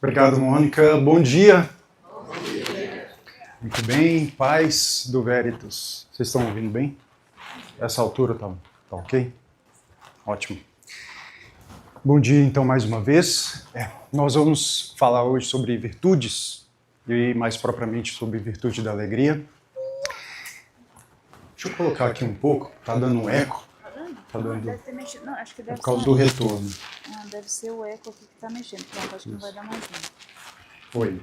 Obrigado, Mônica. Bom dia. Muito bem, paz do Veritas. Vocês estão ouvindo bem? Essa altura tá ok? Ótimo. Bom dia, então, mais uma vez. Nós vamos falar hoje sobre virtudes, e mais propriamente sobre virtude da alegria. Deixa eu colocar aqui um pouco, tá dando um eco. Tá dando... Deve ter mexido. Não, acho que deve por causa ser do retorno. Ah, deve ser o eco aqui que tá mexendo. Pronto, acho que não vai dar mais um. Oi.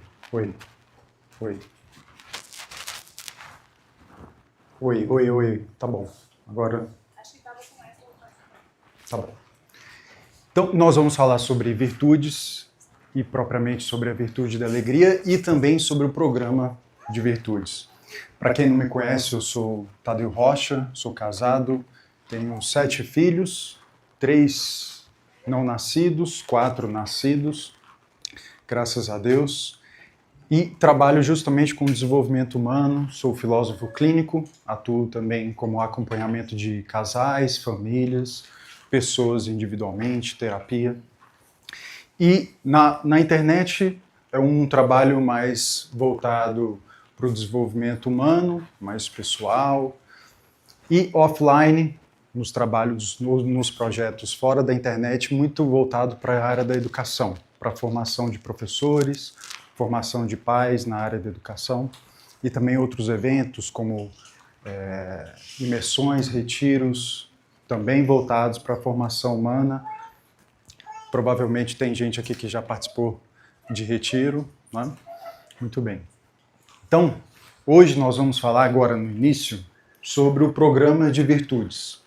Oi. Tá bom. Agora... Acho que tava com eco. Tá bom. Então, nós vamos falar sobre virtudes e propriamente sobre a virtude da alegria e também sobre o programa de virtudes. Para quem não me conhece, eu sou Tadeu Rocha, sou casado, tenho 7 filhos, 3 não nascidos, 4 nascidos, graças a Deus. E trabalho justamente com desenvolvimento humano, sou filósofo clínico, atuo também como acompanhamento de casais, famílias, pessoas individualmente, terapia. E na internet é um trabalho mais voltado para o desenvolvimento humano, mais pessoal, e offline, nos trabalhos, nos projetos fora da internet, muito voltado para a área da educação, para a formação de professores, formação de pais na área da educação, e também outros eventos como imersões, retiros, também voltados para a formação humana. Provavelmente tem gente aqui que já participou de retiro, né? Muito bem. Então, hoje nós vamos falar agora no início sobre o programa de virtudes.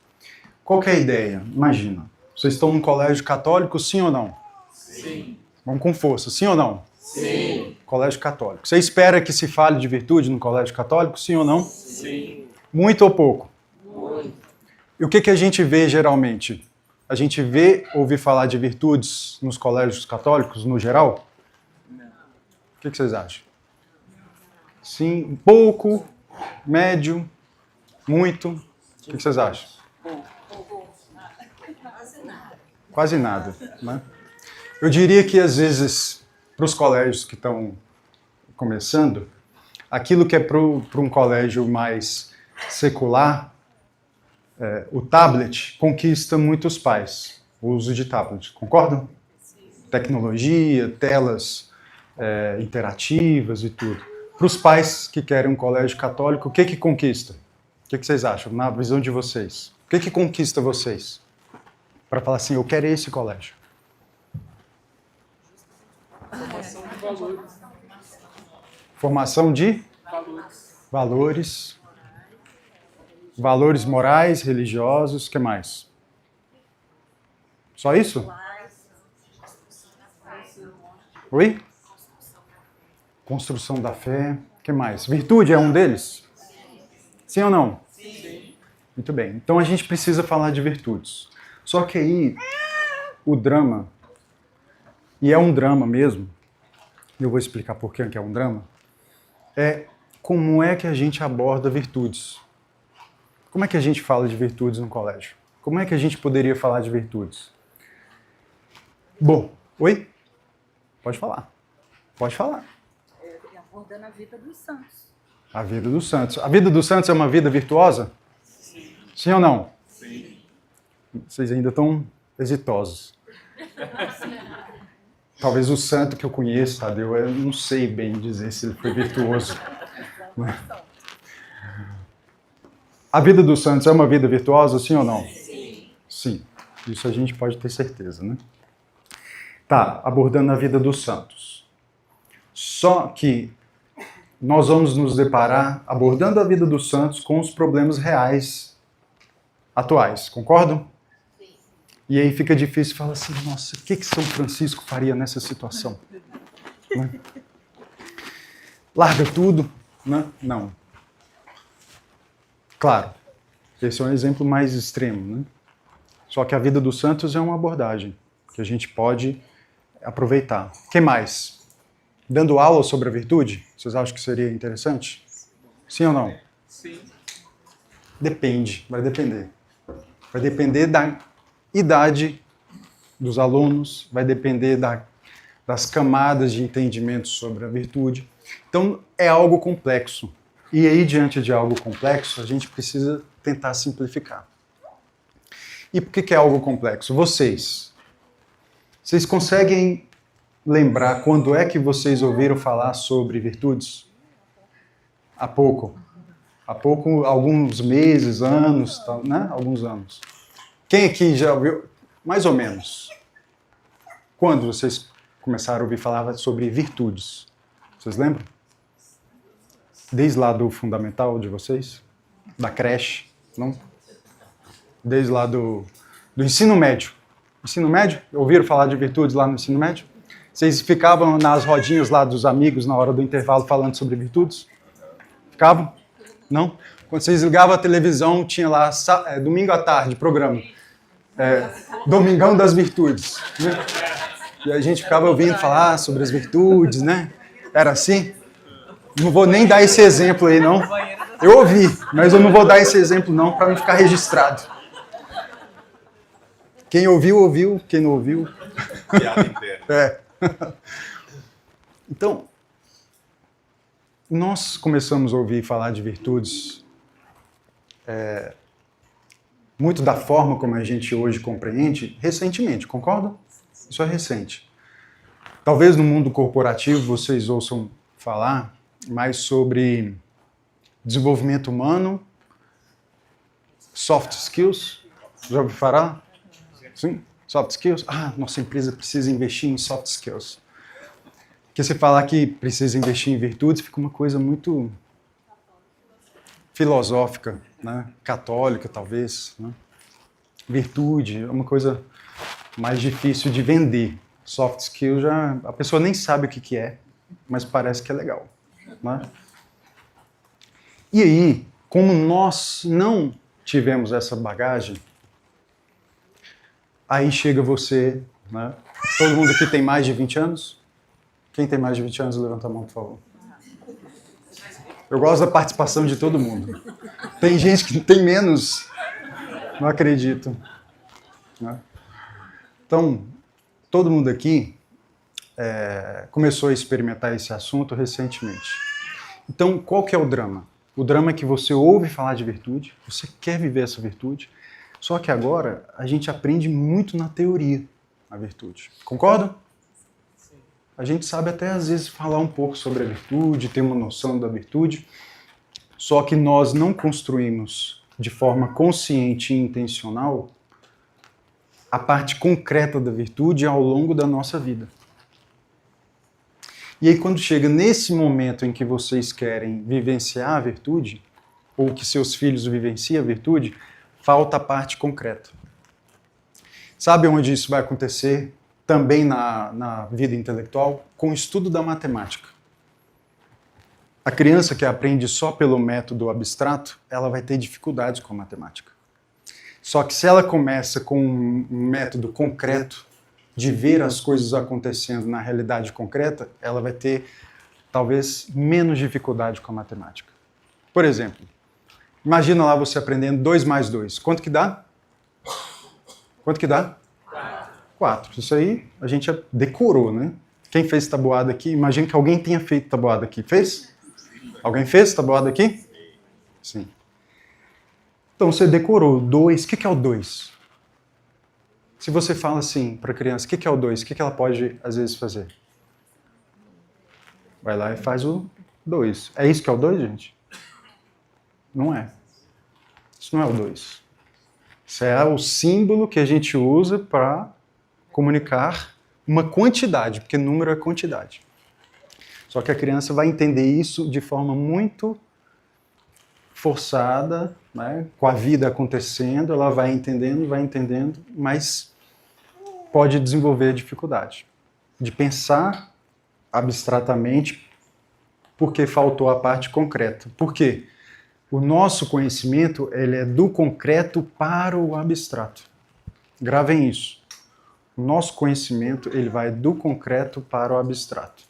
Qual que é a ideia? Imagina, vocês estão num colégio católico, sim ou não? Sim. Vamos com força, sim ou não? Sim. Colégio católico. Você espera que se fale de virtude no colégio católico, sim ou não? Sim. Muito ou pouco? Muito. E o que a gente vê geralmente? A gente vê ouvir falar de virtudes nos colégios católicos, no geral? Não. O que vocês acham? Sim, pouco, médio, muito. O que vocês acham? Quase nada, né? Eu diria que, às vezes, para os colégios que estão começando, aquilo que é para um colégio mais secular, o tablet conquista muitos pais, o uso de tablet, concordam? Tecnologia, telas interativas e tudo. Para os pais que querem um colégio católico, o que conquista? O que vocês acham, na visão de vocês? O que conquista vocês? Para falar assim, eu quero esse colégio. Formação de valores. Formação de valores. Valores morais, religiosos, o que mais? Só isso? Oi? Construção da fé. O que mais? Virtude é um deles? Sim ou não? Sim. Muito bem. Então a gente precisa falar de virtudes. Só que aí, o drama, e é um drama mesmo, eu vou explicar por que é um drama, é como é que a gente aborda virtudes. Como é que a gente fala de virtudes no colégio? Como é que a gente poderia falar de virtudes? Bom, oi? Pode falar. Pode falar. Abordando a vida dos santos. A vida dos santos. A vida dos santos é uma vida virtuosa? Sim. Sim ou não? Sim. Vocês ainda estão exitosos. Talvez o santo que eu conheço, Tadeu, eu não sei bem dizer se ele foi virtuoso. A vida dos santos é uma vida virtuosa, sim ou não? Sim. Sim. Isso a gente pode ter certeza, né? Tá, abordando a vida dos santos. Só que nós vamos nos deparar, abordando a vida dos santos, com os problemas reais atuais, concordam? Sim. E aí fica difícil falar assim, nossa, o que São Francisco faria nessa situação? Né? Larga tudo? Né? Não. Claro, esse é um exemplo mais extremo, né? Só que a vida dos santos é uma abordagem que a gente pode aproveitar. O que mais? Dando aula sobre a virtude? Vocês acham que seria interessante? Sim ou não? Sim. Depende, vai depender. Vai depender da idade dos alunos, vai depender das camadas de entendimento sobre a virtude. Então, é algo complexo. E aí, diante de algo complexo, a gente precisa tentar simplificar. E por que é algo complexo? Vocês conseguem lembrar quando é que vocês ouviram falar sobre virtudes? Há pouco. Há pouco, alguns meses, anos, né? Alguns anos. Quem aqui já ouviu? Mais ou menos. Quando vocês começaram a ouvir falar sobre virtudes? Vocês lembram? Desde lá do fundamental de vocês? Da creche? Não? Desde lá do ensino médio. Ensino médio? Ouviram falar de virtudes lá no ensino médio? Vocês ficavam nas rodinhas lá dos amigos na hora do intervalo falando sobre virtudes? Ficavam? Não? Quando vocês ligavam a televisão, tinha lá domingo à tarde, programa. Domingão das Virtudes. Né? E a gente ficava ouvindo falar sobre as virtudes, né? Era assim? Não vou nem dar esse exemplo aí, não. Eu ouvi, mas eu não vou dar esse exemplo, não, para não ficar registrado. Quem ouviu, ouviu. Quem não ouviu... Piada inteira. Então, nós começamos a ouvir falar de virtudes muito da forma como a gente hoje compreende, recentemente, concorda? Isso é recente. Talvez no mundo corporativo vocês ouçam falar mais sobre desenvolvimento humano, soft skills. Já ouviu falar? Sim? Soft skills? Nossa empresa precisa investir em soft skills. Porque se falar que precisa investir em virtudes, fica uma coisa muito filosófica, né? Católica, talvez. Né? Virtude é uma coisa mais difícil de vender. Soft skill já a pessoa nem sabe o que é, mas parece que é legal. Né? E aí, como nós não tivemos essa bagagem, aí chega você, né? Todo mundo aqui tem mais de 20 anos? Quem tem mais de 20 anos, levanta a mão, por favor. Eu gosto da participação de todo mundo. Tem gente que tem menos, não acredito. Né? Então, todo mundo aqui começou a experimentar esse assunto recentemente. Então, qual que é o drama? O drama é que você ouve falar de virtude, você quer viver essa virtude, só que agora a gente aprende muito na teoria a virtude. Concorda? A gente sabe até às vezes falar um pouco sobre a virtude, ter uma noção da virtude, só que nós não construímos de forma consciente e intencional a parte concreta da virtude ao longo da nossa vida. E aí quando chega nesse momento em que vocês querem vivenciar a virtude, ou que seus filhos vivenciem a virtude, falta a parte concreta. Sabe onde isso vai acontecer? Também na vida intelectual, com o estudo da matemática. A criança que aprende só pelo método abstrato, ela vai ter dificuldades com a matemática. Só que se ela começa com um método concreto, de ver as coisas acontecendo na realidade concreta, ela vai ter, talvez, menos dificuldade com a matemática. Por exemplo, imagina lá você aprendendo 2 mais 2. Quanto que dá? Quanto que dá? 4. Isso aí a gente já decorou, né? Quem fez tabuada aqui? Imagina que alguém tenha feito tabuada aqui. Fez? Alguém fez tabuada aqui? Sim. Então você decorou 2. O que é o 2? Se você fala assim para a criança, o que é o 2? O que ela pode, às vezes, fazer? Vai lá e faz o 2. É isso que é o 2, gente? Não é. Isso não é o 2. Isso é o símbolo que a gente usa para comunicar uma quantidade, porque número é quantidade. Só que a criança vai entender isso de forma muito forçada, né? Com a vida acontecendo, ela vai entendendo, mas pode desenvolver dificuldade de pensar abstratamente porque faltou a parte concreta. Por quê? O nosso conhecimento ele é do concreto para o abstrato. Gravem isso. O nosso conhecimento ele vai do concreto para o abstrato.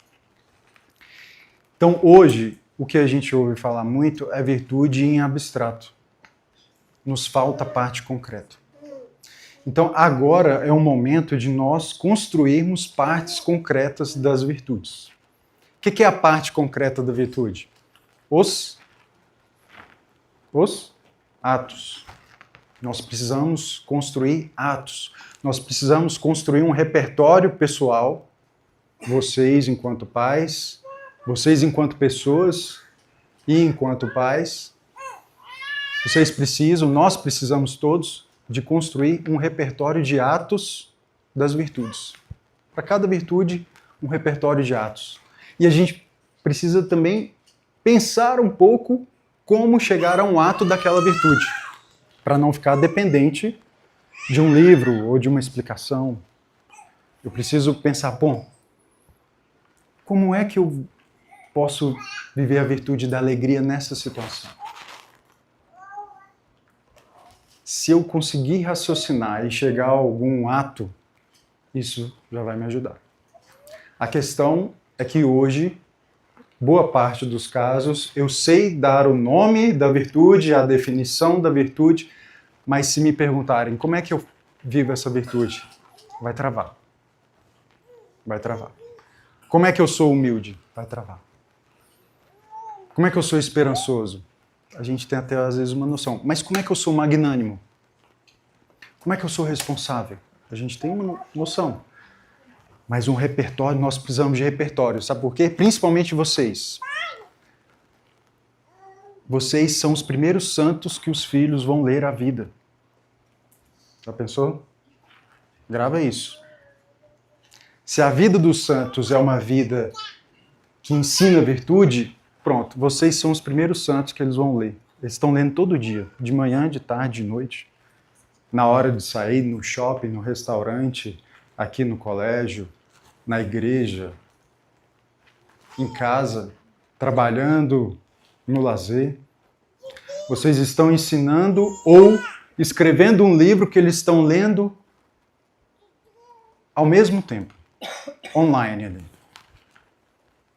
Então, hoje, o que a gente ouve falar muito é virtude em abstrato. Nos falta a parte concreta. Então, agora é o momento de nós construirmos partes concretas das virtudes. O que é a parte concreta da virtude? Os atos. Nós precisamos construir atos. Nós precisamos construir um repertório pessoal. Vocês enquanto pais, vocês enquanto pessoas e enquanto pais. Vocês precisam, nós precisamos todos de construir um repertório de atos das virtudes. Para cada virtude, um repertório de atos. E a gente precisa também pensar um pouco como chegar a um ato daquela virtude, para não ficar dependente de um livro ou de uma explicação. Eu preciso pensar, bom, como é que eu posso viver a virtude da alegria nessa situação? Se eu conseguir raciocinar e chegar a algum ato, isso já vai me ajudar. A questão é que hoje, boa parte dos casos, eu sei dar o nome da virtude, a definição da virtude, mas se me perguntarem como é que eu vivo essa virtude, vai travar. Vai travar. Como é que eu sou humilde? Vai travar. Como é que eu sou esperançoso? A gente tem até às vezes uma noção. Mas como é que eu sou magnânimo? Como é que eu sou responsável? A gente tem uma noção. Mas um repertório, nós precisamos de repertório. Sabe por quê? Principalmente vocês. Vocês são os primeiros santos que os filhos vão ler a vida. Já pensou? Grava isso. Se a vida dos santos é uma vida que ensina virtude, pronto, vocês são os primeiros santos que eles vão ler. Eles estão lendo todo dia, de manhã, de tarde, de noite, na hora de sair, no shopping, no restaurante, aqui no colégio, na igreja, em casa, trabalhando no lazer. Vocês estão ensinando ou escrevendo um livro que eles estão lendo ao mesmo tempo, online ali.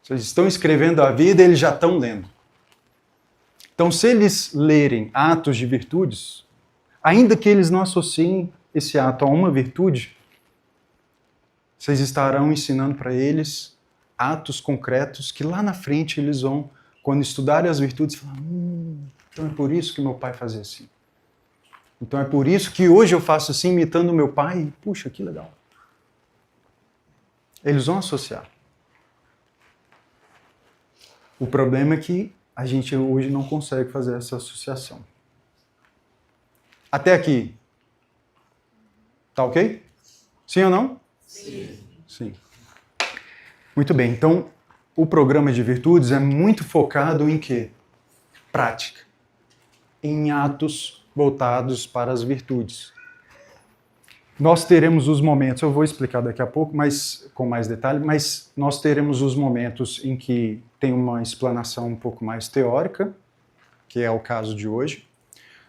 Vocês estão escrevendo a vida e eles já estão lendo. Então, se eles lerem atos de virtudes, ainda que eles não associem esse ato a uma virtude, vocês estarão ensinando para eles atos concretos que lá na frente eles vão, quando estudarem as virtudes, falar, então é por isso que meu pai fazia assim. Então é por isso que hoje eu faço assim, imitando meu pai, e puxa, que legal. Eles vão associar. O problema é que a gente hoje não consegue fazer essa associação. Até aqui. Tá ok? Sim ou não? Sim. Sim. Muito bem. Então, o programa de virtudes é muito focado em quê? Prática. Em atos voltados para as virtudes. Nós teremos os momentos, eu vou explicar daqui a pouco, mas com mais detalhe, mas nós teremos os momentos em que tem uma explanação um pouco mais teórica, que é o caso de hoje.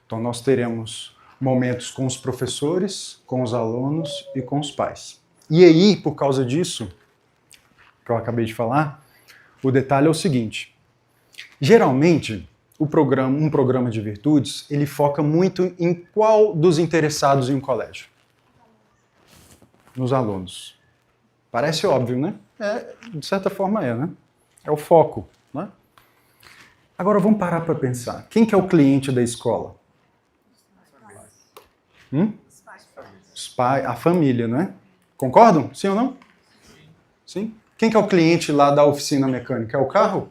Então nós teremos momentos com os professores, com os alunos e com os pais. E aí, por causa disso, que eu acabei de falar, o detalhe é o seguinte. Geralmente, um programa de virtudes, ele foca muito em qual dos interessados em um colégio? Nos alunos. Parece óbvio, né? De certa forma né? É o foco, né? Agora vamos parar para pensar. Quem que é o cliente da escola? Os pais, a família, né? Concordam? Sim ou não? Sim. Quem que é o cliente lá da oficina mecânica? É o carro?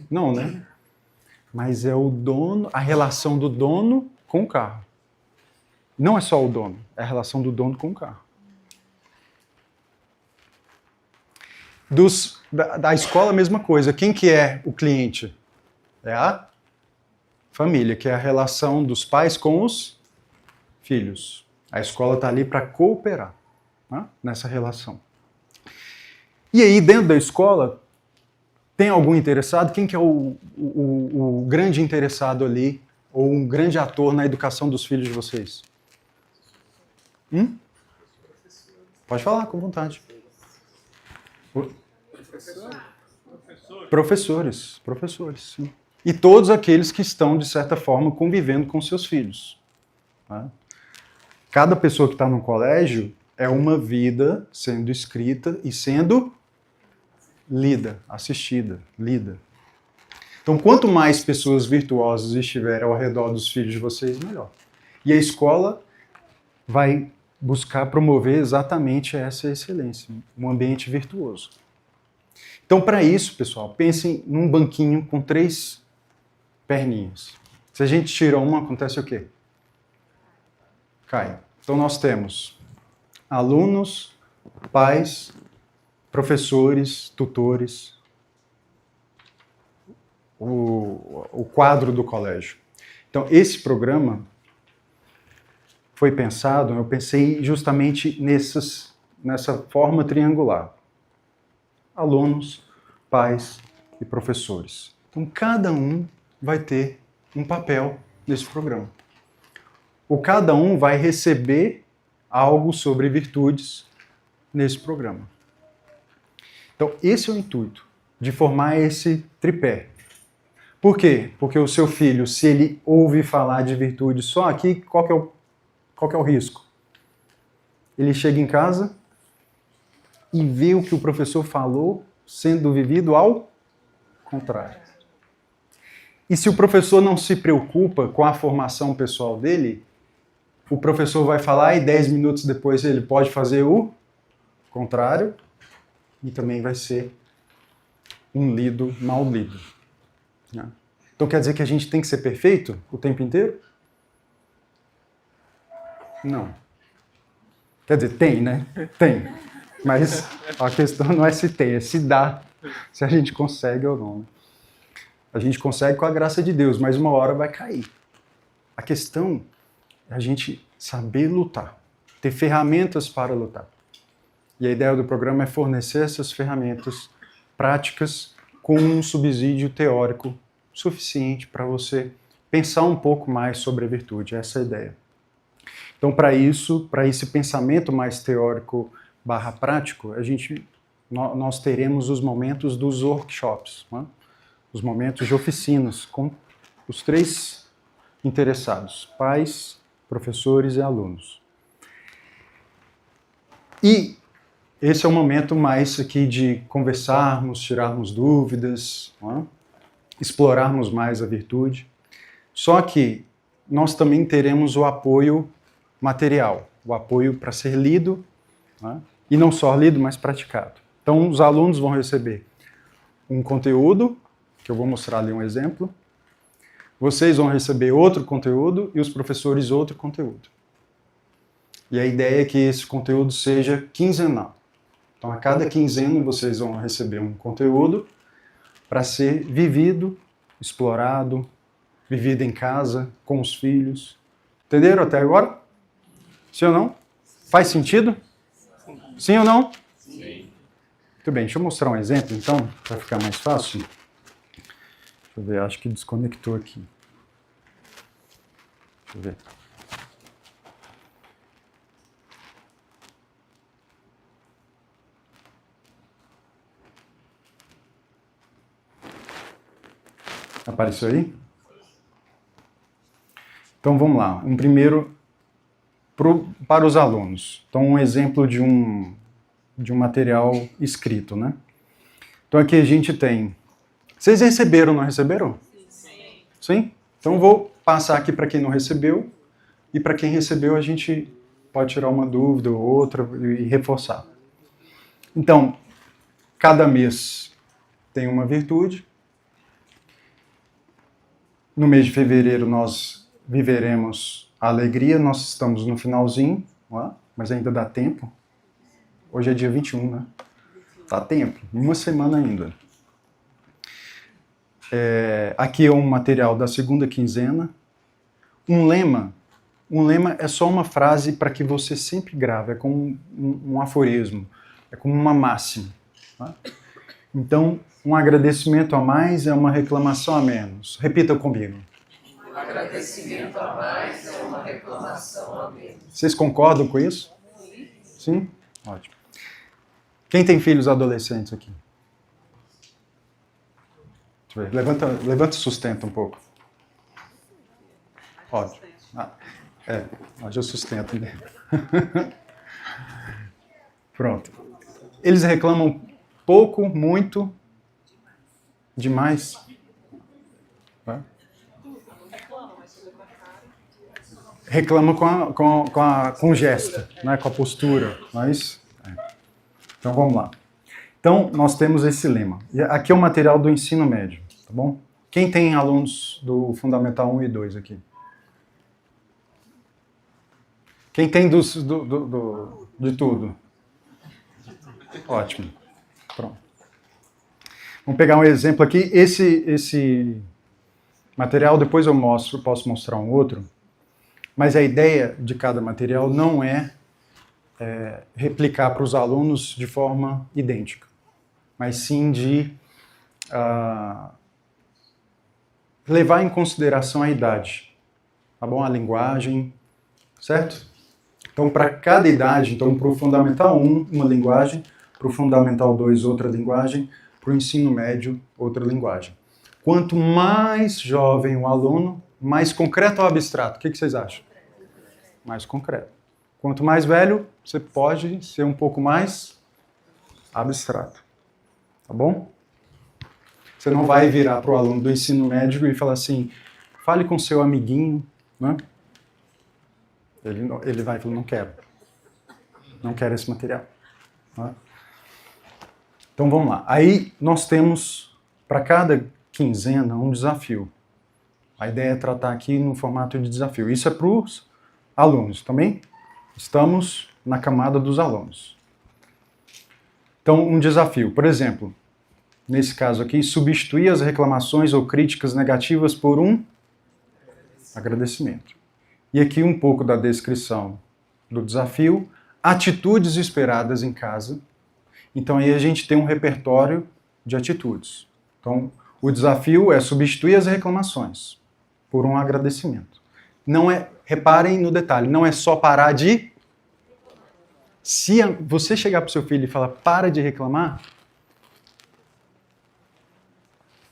Não, né? Mas é o dono, a relação do dono com o carro. Não é só o dono, é a relação do dono com o carro. Da escola, a mesma coisa. Quem que é o cliente? É a família, que é a relação dos pais com os filhos. A escola está ali para cooperar, né, nessa relação. E aí, dentro da escola, tem algum interessado? Quem que é o grande interessado ali, ou um grande ator na educação dos filhos de vocês? Pode falar, com vontade. Professores, sim. E todos aqueles que estão, de certa forma, convivendo com seus filhos. Tá? Cada pessoa que está no colégio é uma vida sendo escrita e sendo lida, assistida, lida. Então, quanto mais pessoas virtuosas estiverem ao redor dos filhos de vocês, melhor. E a escola vai buscar promover exatamente essa excelência, um ambiente virtuoso. Então, para isso, pessoal, pensem num banquinho com 3 perninhas. Se a gente tira uma, acontece o quê? Cai. Então, nós temos alunos, pais, professores, tutores, o quadro do colégio. Então, esse programa foi pensado, eu pensei justamente nessa forma triangular. Alunos, pais e professores. Então, cada um vai ter um papel nesse programa. Cada um vai receber algo sobre virtudes nesse programa. Então, esse é o intuito, de formar esse tripé. Por quê? Porque o seu filho, se ele ouve falar de virtude só aqui, qual que é o risco? Ele chega em casa e vê o que o professor falou sendo vivido ao contrário. E se o professor não se preocupa com a formação pessoal dele, o professor vai falar e 10 minutos depois ele pode fazer o contrário e também vai ser um lido mal lido. Então quer dizer que a gente tem que ser perfeito o tempo inteiro? Não. Quer dizer, tem, né? Tem. Mas a questão não é se tem, é se dá, se a gente consegue ou não. A gente consegue com a graça de Deus, mas uma hora vai cair. A questão é a gente saber lutar, ter ferramentas para lutar. E a ideia do programa é fornecer essas ferramentas práticas com um subsídio teórico suficiente para você pensar um pouco mais sobre a virtude. Essa é a ideia. Então, para esse pensamento mais teórico / prático, nós teremos os momentos dos workshops, né? Os momentos de oficinas com os 3 interessados, pais, professores e alunos. E esse é o momento mais aqui de conversarmos, tirarmos dúvidas, né? Explorarmos mais a virtude. Só que nós também teremos o apoio material, o apoio para ser lido, né? E não só lido, mas praticado. Então, os alunos vão receber um conteúdo, que eu vou mostrar ali um exemplo, vocês vão receber outro conteúdo e os professores outro conteúdo. E a ideia é que esse conteúdo seja quinzenal. Então, a cada quinzena vocês vão receber um conteúdo para ser vivido, explorado, vivido em casa, com os filhos. Entenderam até agora? Sim ou não? Faz sentido? Sim ou não? Sim. Muito bem, deixa eu mostrar um exemplo então, para ficar mais fácil. Deixa eu ver, acho que desconectou aqui. Deixa eu ver. Apareceu aí? Então vamos lá. Um primeiro para os alunos. Então um exemplo de um material escrito, né? Então aqui a gente tem... Vocês receberam, não receberam? Sim. Sim? Então vou passar aqui para quem não recebeu e para quem recebeu a gente pode tirar uma dúvida ou outra e reforçar. Então, cada mês tem uma virtude. No mês de fevereiro nós viveremos a alegria, nós estamos no finalzinho, não é? Mas ainda dá tempo. Hoje é dia 21, né? Dá tempo, uma semana ainda. Aqui é um material da segunda quinzena. Um lema é só uma frase para que você sempre grave, é como um aforismo, é como uma máxima. Tá? Então, um agradecimento a mais é uma reclamação a menos. Repita comigo. Um agradecimento a mais é uma reclamação a menos. Vocês concordam com isso? Sim. Sim? Ótimo. Quem tem filhos adolescentes aqui? Deixa eu ver. Levanta e sustenta um pouco. Ótimo. Hoje eu sustento, né? Pronto. Eles reclamam pouco, muito, demais. Reclamam com o gesto, né? Com a postura. Mas, Então vamos lá. Então nós temos esse lema. E aqui é o material do ensino médio, tá bom? Quem tem alunos do Fundamental 1 e 2 aqui? Quem tem de tudo? Ótimo. Pronto. Vamos pegar um exemplo aqui. Esse material, depois eu posso mostrar um outro, mas a ideia de cada material não é replicar para os alunos de forma idêntica, mas sim de levar em consideração a idade, tá bom? A linguagem, certo? Então, para cada idade, então, para o Fundamental 1, uma linguagem, para o Fundamental 2, outra linguagem, para o ensino médio, outra linguagem. Quanto mais jovem o aluno, mais concreto ou abstrato? O que vocês acham? Mais concreto. Quanto mais velho, você pode ser um pouco mais abstrato. Tá bom? Você não vai virar para o aluno do ensino médio e falar assim, fale com seu amiguinho, né? Ele vai falar, não quero esse material. Tá? Então vamos lá. Aí nós temos, para cada quinzena, um desafio. A ideia é tratar aqui no formato de desafio. Isso é para os alunos também. Estamos na camada dos alunos. Então, um desafio. Por exemplo, nesse caso aqui, substituir as reclamações ou críticas negativas por um agradecimento. E aqui um pouco da descrição do desafio. Atitudes esperadas em casa. Então aí a gente tem um repertório de atitudes. Então o desafio é substituir as reclamações por um agradecimento. Não é, reparem no detalhe, não é só parar de... Se você chegar para o seu filho e falar, para de reclamar,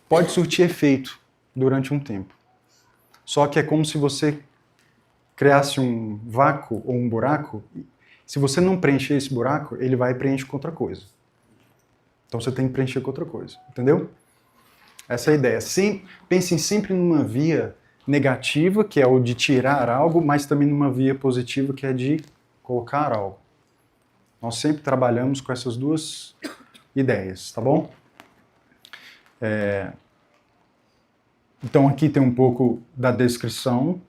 pode surtir efeito durante um tempo. Só que é como se você criasse um vácuo ou um buraco. Se você não preencher esse buraco, ele vai preencher com outra coisa. Então você tem que preencher com outra coisa. Entendeu? Essa é a ideia. Pensem sempre numa via negativa, que é o de tirar algo, mas também numa via positiva, que é de colocar algo. Nós sempre trabalhamos com essas duas ideias, tá bom? Então aqui tem um pouco da descrição.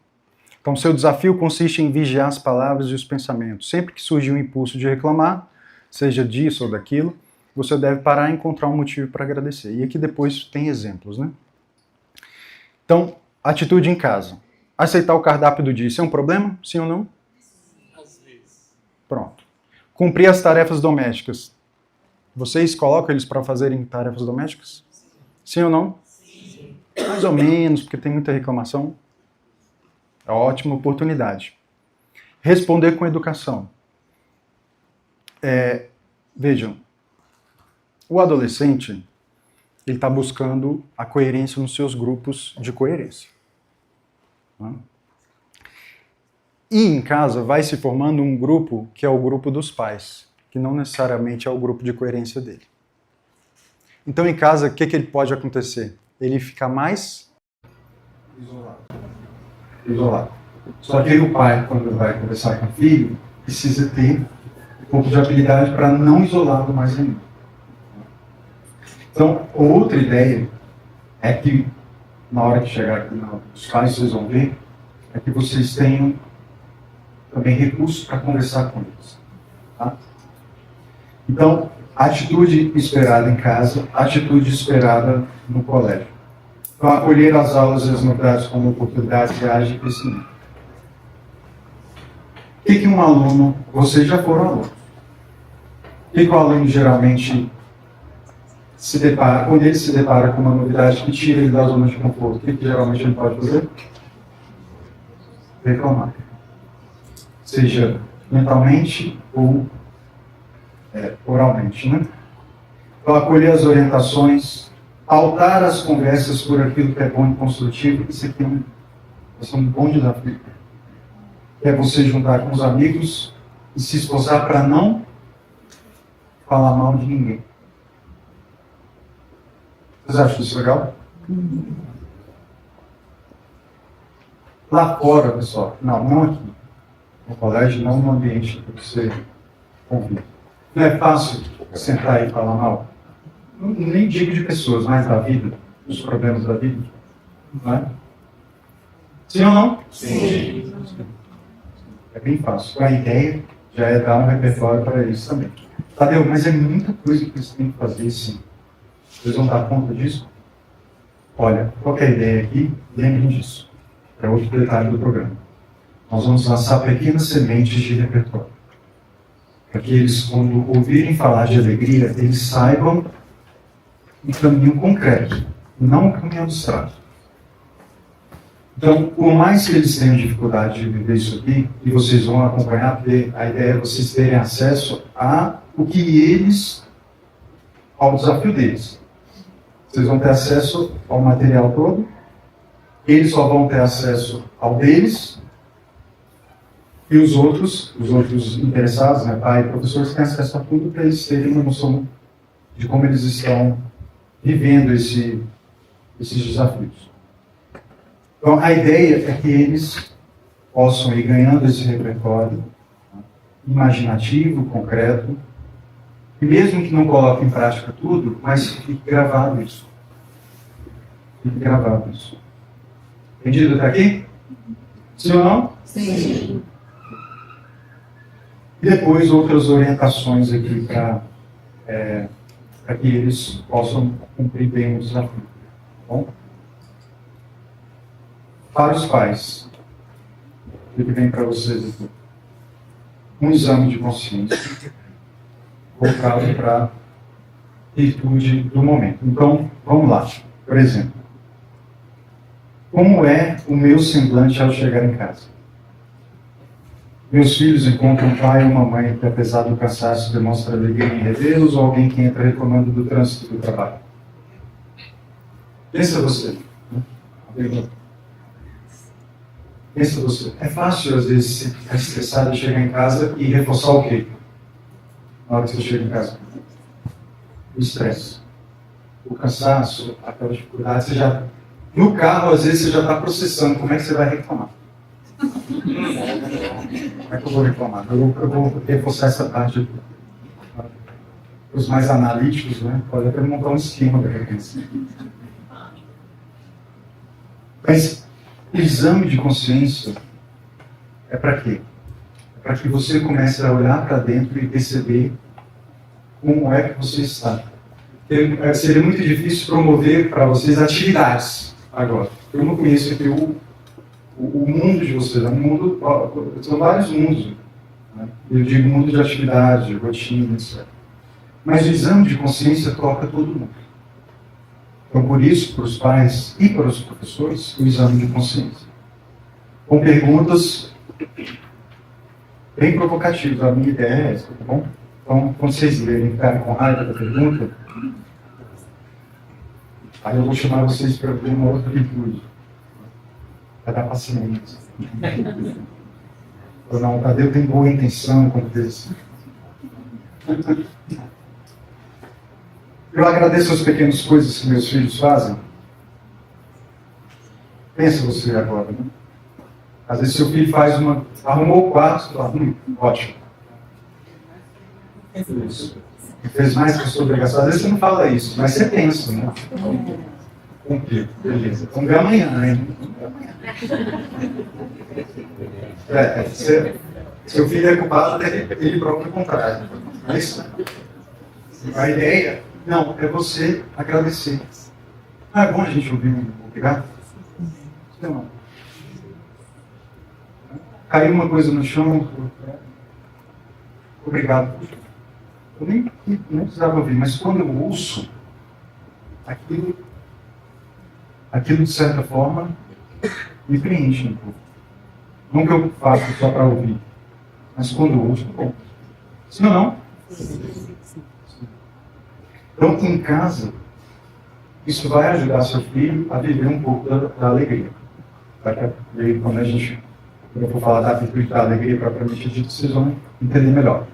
Então seu desafio consiste em vigiar as palavras e os pensamentos. Sempre que surgir um impulso de reclamar, seja disso ou daquilo, você deve parar e encontrar um motivo para agradecer. E aqui depois tem exemplos, né? Então, atitude em casa. Aceitar o cardápio do dia, isso é um problema? Sim ou não? Às vezes. Pronto. Cumprir as tarefas domésticas. Vocês colocam eles para fazerem tarefas domésticas? Sim ou não? Sim. Mais ou menos, porque tem muita reclamação. É uma ótima oportunidade. Responder com educação. Vejam, o adolescente, ele está buscando a coerência nos seus grupos de coerência. E em casa vai se formando um grupo que é o grupo dos pais, que não necessariamente é o grupo de coerência dele. Então em casa, o que ele pode acontecer? Ele fica mais isolado. Só que o pai, quando vai conversar com o filho, precisa ter um pouco de habilidade para não isolá-lo mais ainda. Então, outra ideia é que, na hora que chegar aqui, os pais, vocês vão ver, é que vocês tenham também recursos para conversar com eles. Tá? Então, atitude esperada em casa, atitude esperada no colégio. Então, acolher as aulas e as novidades como oportunidades reais de crescimento. O que um aluno, vocês já foram alunos, o que o aluno geralmente se depara, quando ele se depara com uma novidade que tira ele da zona de conforto, o que geralmente ele pode fazer? Reclamar. Seja mentalmente ou oralmente, né? Então, acolher as orientações, pautar as conversas por aquilo que é bom e construtivo, isso aqui vai ser um bom desafio. que é você juntar com os amigos e se esforçar para não falar mal de ninguém. Vocês acham isso legal? Lá fora, pessoal, não aqui. No colégio, não no ambiente que você convive. Não é fácil sentar e falar mal. Nem digo de pessoas, mas da vida, dos problemas da vida. Não é? Sim ou não? Sim. É bem fácil. A ideia já é dar um repertório para eles também. Tadeu, mas é muita coisa que eles têm que fazer, sim. Vocês vão dar conta disso? Olha, qual que é a ideia aqui? Lembrem disso. É outro detalhe do programa. Nós vamos lançar pequenas sementes de repertório. Para que eles, quando ouvirem falar de alegria, eles saibam um caminho concreto, não um caminho abstrato. Então, por mais que eles tenham dificuldade de viver isso aqui, e vocês vão acompanhar, porque a ideia é vocês terem acesso ao que eles, ao desafio deles. Vocês vão ter acesso ao material todo, eles só vão ter acesso ao deles, e os outros interessados, né, pai e professores, têm acesso a tudo para eles terem uma noção de como eles estão vivendo esses desafios. Então, a ideia é que eles possam ir ganhando esse repertório imaginativo, concreto, e mesmo que não coloque em prática tudo, mas fique gravado isso. Fique gravado isso. Entendido até aqui? Sim ou não? Sim. E depois outras orientações aqui para que eles possam cumprir bem o desafio. Tá bom? Para os pais, o que vem para vocês aqui? Um exame de consciência voltado para a virtude do momento. Então, vamos lá. Por exemplo, como é o meu semblante ao chegar em casa? Meus filhos encontram um pai ou uma mãe que, apesar do cansaço, demonstra alegria em revê-los, ou alguém que entra reclamando do trânsito do trabalho? Pensa você. Pensa você. É fácil, às vezes, ficar estressado e chegar em casa e reforçar o quê? Na hora que você chega em casa? O estresse. O cansaço, aquela dificuldade. Você já, no carro, às vezes, você já está processando como é que você vai reclamar. Como é que eu vou reclamar? Eu vou reforçar essa parte aqui. Os mais analíticos, né? Pode até montar um esquema da repente. Mas o exame de consciência é para quê? É para que você comece a olhar para dentro e perceber como é que você está. Seria muito difícil promover para vocês atividades agora. Eu não conheço aqui o mundo de vocês. É um mundo, são vários mundos. Né? Eu digo mundo de atividade, de rotina, etc. Mas o exame de consciência toca todo mundo. Então, por isso, para os pais e para os professores, o exame de consciência. Com perguntas bem provocativas. A minha ideia é essa, tá bom? Então, quando vocês lerem e ficarem com raiva da pergunta, aí eu vou chamar vocês para ver uma outra virtude. Para dar paciência. Ou não, Tadeu tem boa intenção, como diz. Eu agradeço as pequenas coisas que meus filhos fazem. Pensa você agora, né? Às vezes seu filho faz arrumou o quarto, fala, ótimo. Isso. Fez mais que a sua obrigação. Às vezes você não fala isso, mas você pensa, né? Cumprir, beleza. Vamos ver amanhã, né? Seu filho é culpado, ele próprio contrário. É isso? A ideia, não, é você agradecer. Não é bom a gente ouvir um obrigado? Não. Caiu uma coisa no chão, obrigado. Eu nem precisava ouvir, mas quando eu ouço, aquilo de certa forma me preenche um pouco. Não que eu faço só para ouvir, mas quando eu ouço, bom. Sim ou não? Então, em casa, isso vai ajudar seu filho a viver um pouco da alegria. Quando a gente quando eu for falar da virtude da alegria propriamente dito, vocês vão entender melhor.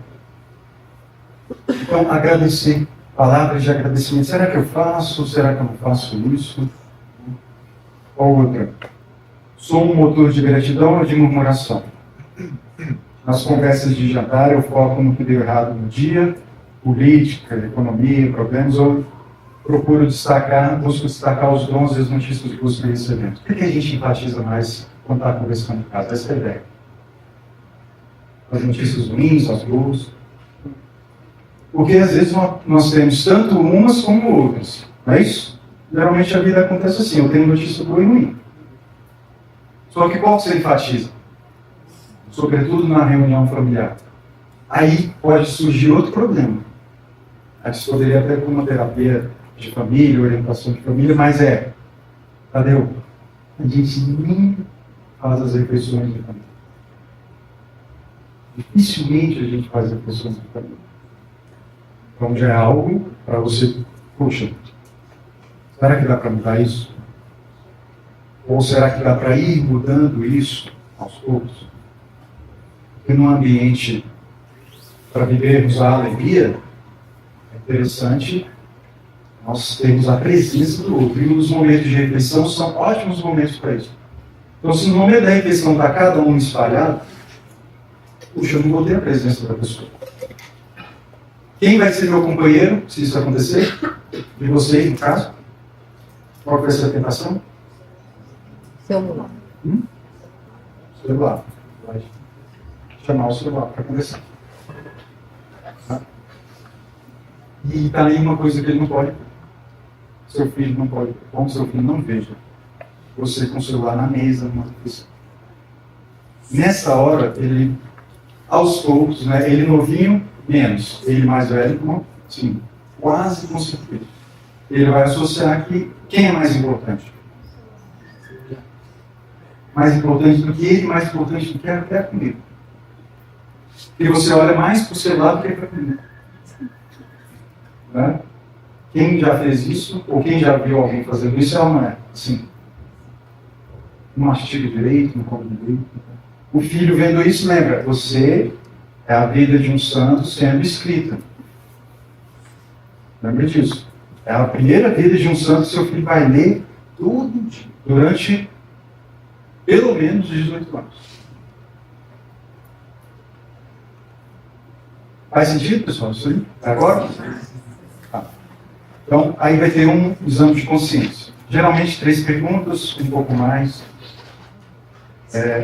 Então, agradecer, palavras de agradecimento. Será que eu faço? Será que eu não faço isso? Ou outra. Sou um motor de gratidão ou de murmuração? Nas conversas de jantar, eu foco no que deu errado no dia, política, economia, problemas, ou procuro busco destacar os dons e as notícias que busco recebendo. O que a gente enfatiza mais quando está conversando em casa? Essa é a ideia. As notícias ruins, as boas. Porque às vezes nós temos tanto umas como outras. Não é isso? Geralmente a vida acontece assim, eu tenho notícia boa e ruim. Só que qual você enfatiza? Sobretudo na reunião familiar. Aí pode surgir outro problema. A gente poderia até ter uma terapia de família, orientação de família, mas Tadeu, a gente nem faz as refeições de família. Dificilmente a gente faz refeições de família. Então já é algo para você, puxa, será que dá para mudar isso? Ou será que dá para ir mudando isso aos poucos? Porque num ambiente para vivermos a alegria, é interessante nós termos a presença do outro. E os momentos de refeição são ótimos momentos para isso. Então, se no momento da refeição está cada um espalhado, puxa, eu não vou ter a presença da pessoa. Quem vai ser meu companheiro, se isso acontecer? De vocês, no caso? Qual vai ser a tentação? Celular. Celular. Vai chamar o celular para conversar. Tá? E está aí uma coisa que ele não pode. Seu filho não pode. Como seu filho não veja você com o celular na mesa, numa refeição. Nessa hora, ele, aos poucos, né, ele novinho, menos. Ele mais velho, sim, quase com certeza. Ele vai associar que quem é mais importante? Mais importante do que ele, mais importante do que até comigo. Porque você olha mais para o celular do que para comigo. Né? Quem já fez isso, ou quem já viu alguém fazendo isso, ela não é assim. Não mastiga direito, não come direito. O filho vendo isso, lembra, você é a vida de um santo sendo escrita. Lembra disso. É a primeira vida de um santo que seu filho vai ler todo dia, durante pelo menos 18 anos. Faz sentido, pessoal? Isso aí? Agora? Tá. Então, aí vai ter um exame de consciência. Geralmente 3 perguntas, um pouco mais,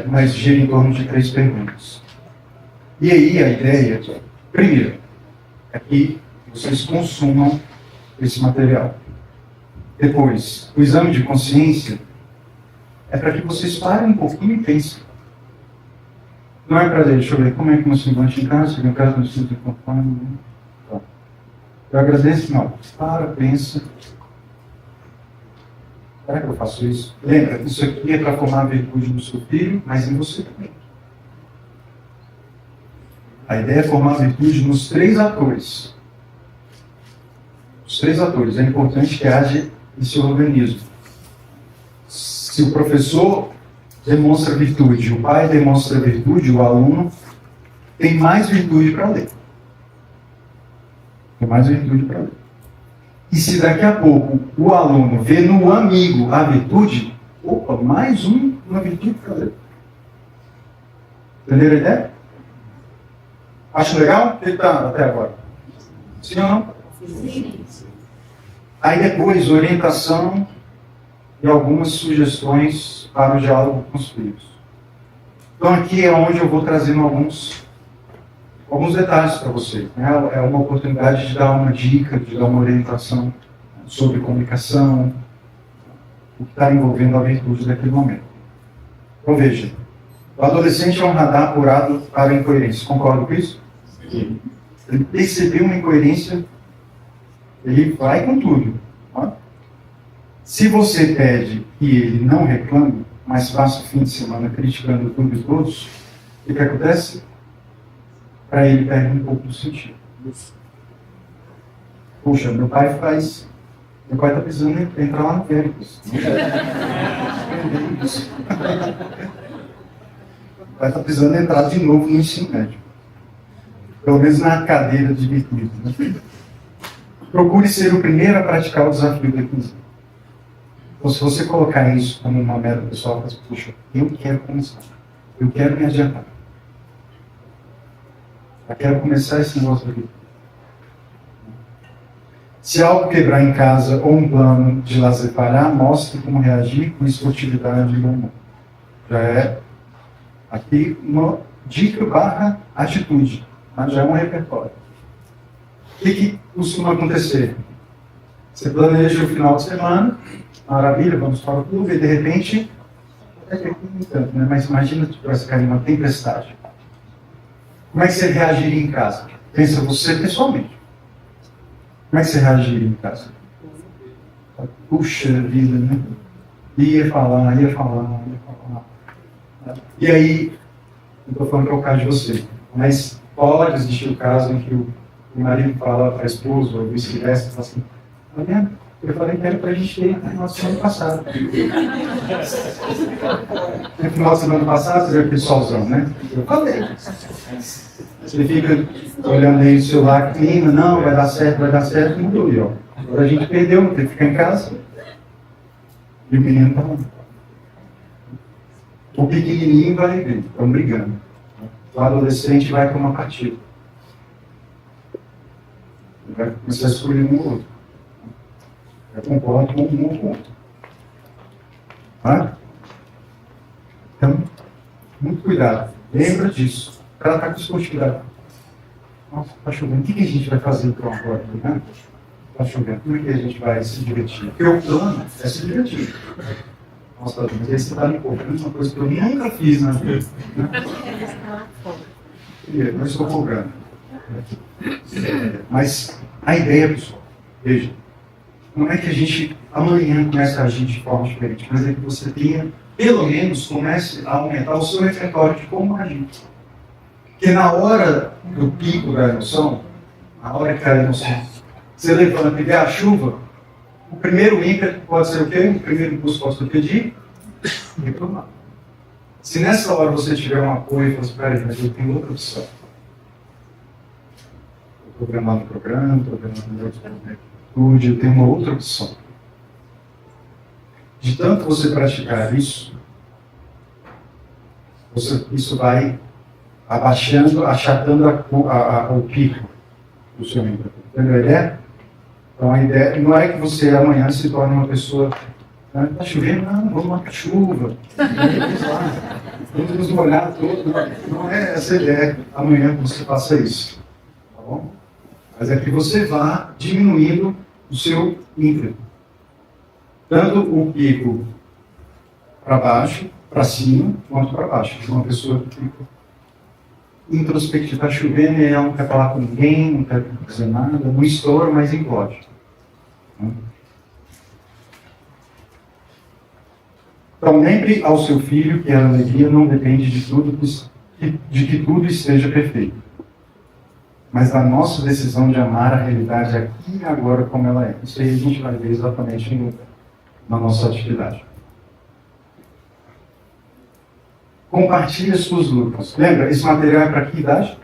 mas gira em torno de 3 perguntas. E aí a ideia, primeiro, é que vocês consumam esse material. Depois, o exame de consciência é para que vocês parem um pouquinho e pensem. Não é para deixa eu ver como é que meu semblante em casa, chega em casa, não sinto conforme. Eu agradeço, não. Para, pensa. Será que eu faço isso? Lembra, isso aqui é para formar a virtude no seu filho, mas em você também. A ideia é formar a virtude nos 3 atores. Os 3 atores. É importante que haja esse organismo. Se o professor demonstra virtude, o pai demonstra virtude, o aluno tem mais virtude para ler. Tem mais virtude para ler. E se daqui a pouco o aluno vê no amigo a virtude, opa, mais uma virtude para ler. Entenderam a ideia? Acho legal? O que está até agora? Sim ou não? Sim. Aí depois, orientação e algumas sugestões para o diálogo com os filhos. Então aqui é onde eu vou trazendo alguns detalhes para você. Né? É uma oportunidade de dar uma dica, de dar uma orientação sobre comunicação, o que está envolvendo a virtude daquele momento. Então veja, o adolescente é um radar apurado para a incoerência. Concorda com isso? Sim. Ele percebeu uma incoerência, ele vai com tudo. Tá? Se você pede que ele não reclame, mas passa o fim de semana criticando tudo e todos, o que acontece? Para ele perde um pouco do sentido. Puxa, meu pai está precisando entrar lá no Véricos. vai estar precisando entrar de novo no ensino médio. Pelo menos na cadeira de virtude. Né? Procure ser o primeiro a praticar o desafio da inclusão. Então, se você colocar isso como uma meta pessoal, você fala, puxa, eu quero começar. Eu quero me adiantar. Eu quero começar esse negócio aqui. Se algo quebrar em casa ou um plano de lazer parar, mostre como reagir com esportividade e bom humor. Já é aqui uma dica / atitude, mas já é um repertório. O que costuma acontecer? Você planeja o final de semana, maravilha, vamos para o clube, e de repente, até que aqui nem tanto, né? Mas imagina se tivesse cair uma tempestade. Como é que você reagiria em casa? Pensa você pessoalmente. Como é que você reagiria em casa? Puxa vida, né? Ia falar. E aí, não estou falando que é o caso de você, mas pode existir o caso em que o marido fala para a esposa, ou vice-versa, fala assim, tá vendo? Eu falei que era para a gente ter no final de semana passado. No final de semana passado, você viu aquele solzão, né? Eu falei. Você fica olhando aí o celular, clima, não, vai dar certo, mudou. E, ó, agora a gente perdeu, não tem que ficar em casa. E o menino tá lá. O pequenininho vai ver, estão brigando. O adolescente vai para uma partida. Ele vai começar a escolher um ou outro. Eu concordo com um ou com outro. Tá? Então, muito cuidado. Lembra disso. O cara está com esportividade. Nossa, está chovendo. O que a gente vai fazer então agora? Né? Está chovendo. Como é que a gente vai se divertir? Porque o plano é se divertir. Nossa, mas aí você está me cobrando uma coisa que eu nunca fiz na vida. Né? Eu estou cobrando. Mas a ideia, pessoal, veja, não é que a gente amanhã comece a agir de forma diferente, mas é que você tenha, pelo menos, comece a aumentar o seu repertório de como agir. Porque na hora do pico da emoção, na hora que cai a emoção, você levanta e vê a chuva, o primeiro ímpeto pode ser o quê? O primeiro impulso pode ser pedir? Reclamar. Se nessa hora você tiver um apoio e falar assim, peraí, mas eu tenho outra opção. Estou programando o programa, estou programando outro atitude, eu tenho uma outra opção. De tanto você praticar isso, isso vai abaixando, achatando o pico do seu ímpeto. Entendeu a ideia? Então a ideia não é que você amanhã se torne uma pessoa. Está chovendo, não, vamos lá para a chuva. Vamos nos molhar todos. Não é essa a ideia amanhã que você faça isso. Tá bom? Mas é que você vá diminuindo o seu ímpeto. Tanto o pico para baixo, para cima, quanto para baixo. Uma pessoa que fica introspectiva, está chovendo e ela não quer falar com ninguém, não quer dizer nada, não estoura, mas implode. Então, lembre ao seu filho que a alegria não depende de que tudo esteja perfeito, mas da nossa decisão de amar a realidade aqui e agora como ela é. Isso aí a gente vai ver exatamente na nossa atividade. Compartilhe as suas lutas. Lembra, esse material é para que idade?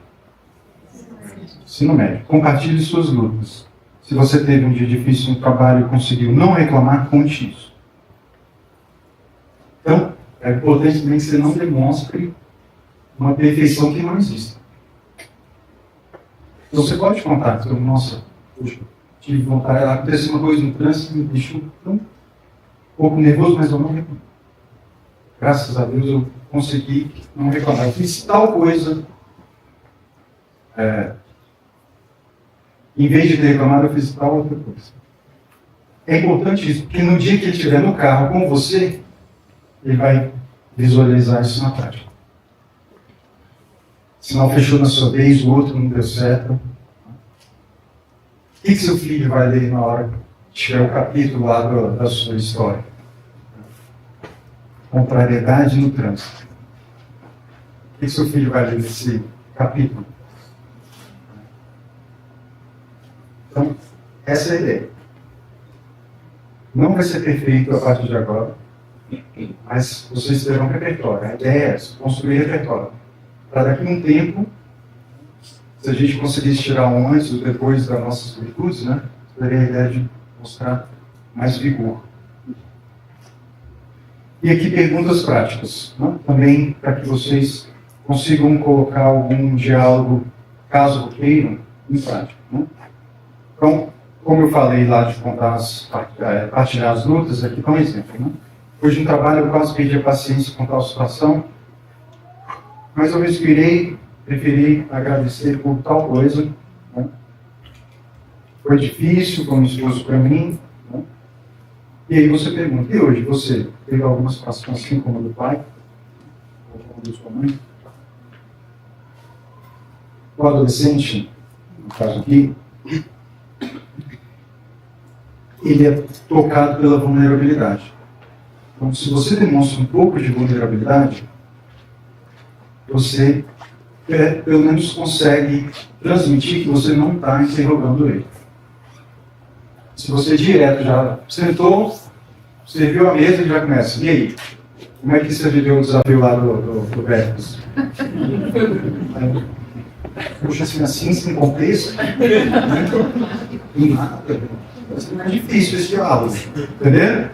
Ensino médio. Compartilhe suas lutas. Se você teve um dia difícil no trabalho e conseguiu não reclamar, conte isso. Então, é importante também que você não demonstre uma perfeição que não existe. Então, você pode contar, então, nossa, puxa, tive vontade, aconteceu uma coisa no trânsito, me deixou um pouco nervoso, mas eu não reclamo. Graças a Deus eu consegui não reclamar. Eu fiz tal coisa, em vez de ter reclamado, eu fiz tal outra coisa. É importante isso, porque no dia que ele estiver no carro com você, ele vai visualizar isso na prática. Sinal fechou na sua vez, o outro não deu certo. O que seu filho vai ler na hora que tiver o capítulo lá da sua história? Contrariedade no trânsito. O que seu filho vai ler nesse capítulo? Então, essa é a ideia. Não vai ser perfeito a partir de agora. Mas vocês terão repertório. A ideia é construir repertório. Para daqui a um tempo, se a gente conseguisse tirar um antes ou depois das nossas virtudes, né? Teria a ideia de mostrar mais vigor. E aqui perguntas práticas, né? Também para que vocês consigam colocar algum diálogo, caso queiram, em prática. Né? Então, como eu falei lá de contar partilhar as lutas, aqui está um exemplo. Né? Hoje no trabalho eu quase perdi a paciência com tal situação, mas eu respirei, preferi agradecer por tal coisa. Né? Foi difícil, foi um esforço para mim. Né? E aí você pergunta, e hoje você teve alguma situação assim como a do pai? Ou como a da sua mãe? O adolescente, no caso aqui, ele é tocado pela vulnerabilidade. Então, se você demonstra um pouco de vulnerabilidade, você pelo menos consegue transmitir que você não está interrogando ele. Se você direto já sentou, serviu a mesa e já começa. E aí? Como é que você viveu o desafio lá do Vertus? Puxa, assim, sem contexto. E nada. É difícil esse diálogo. Entendeu?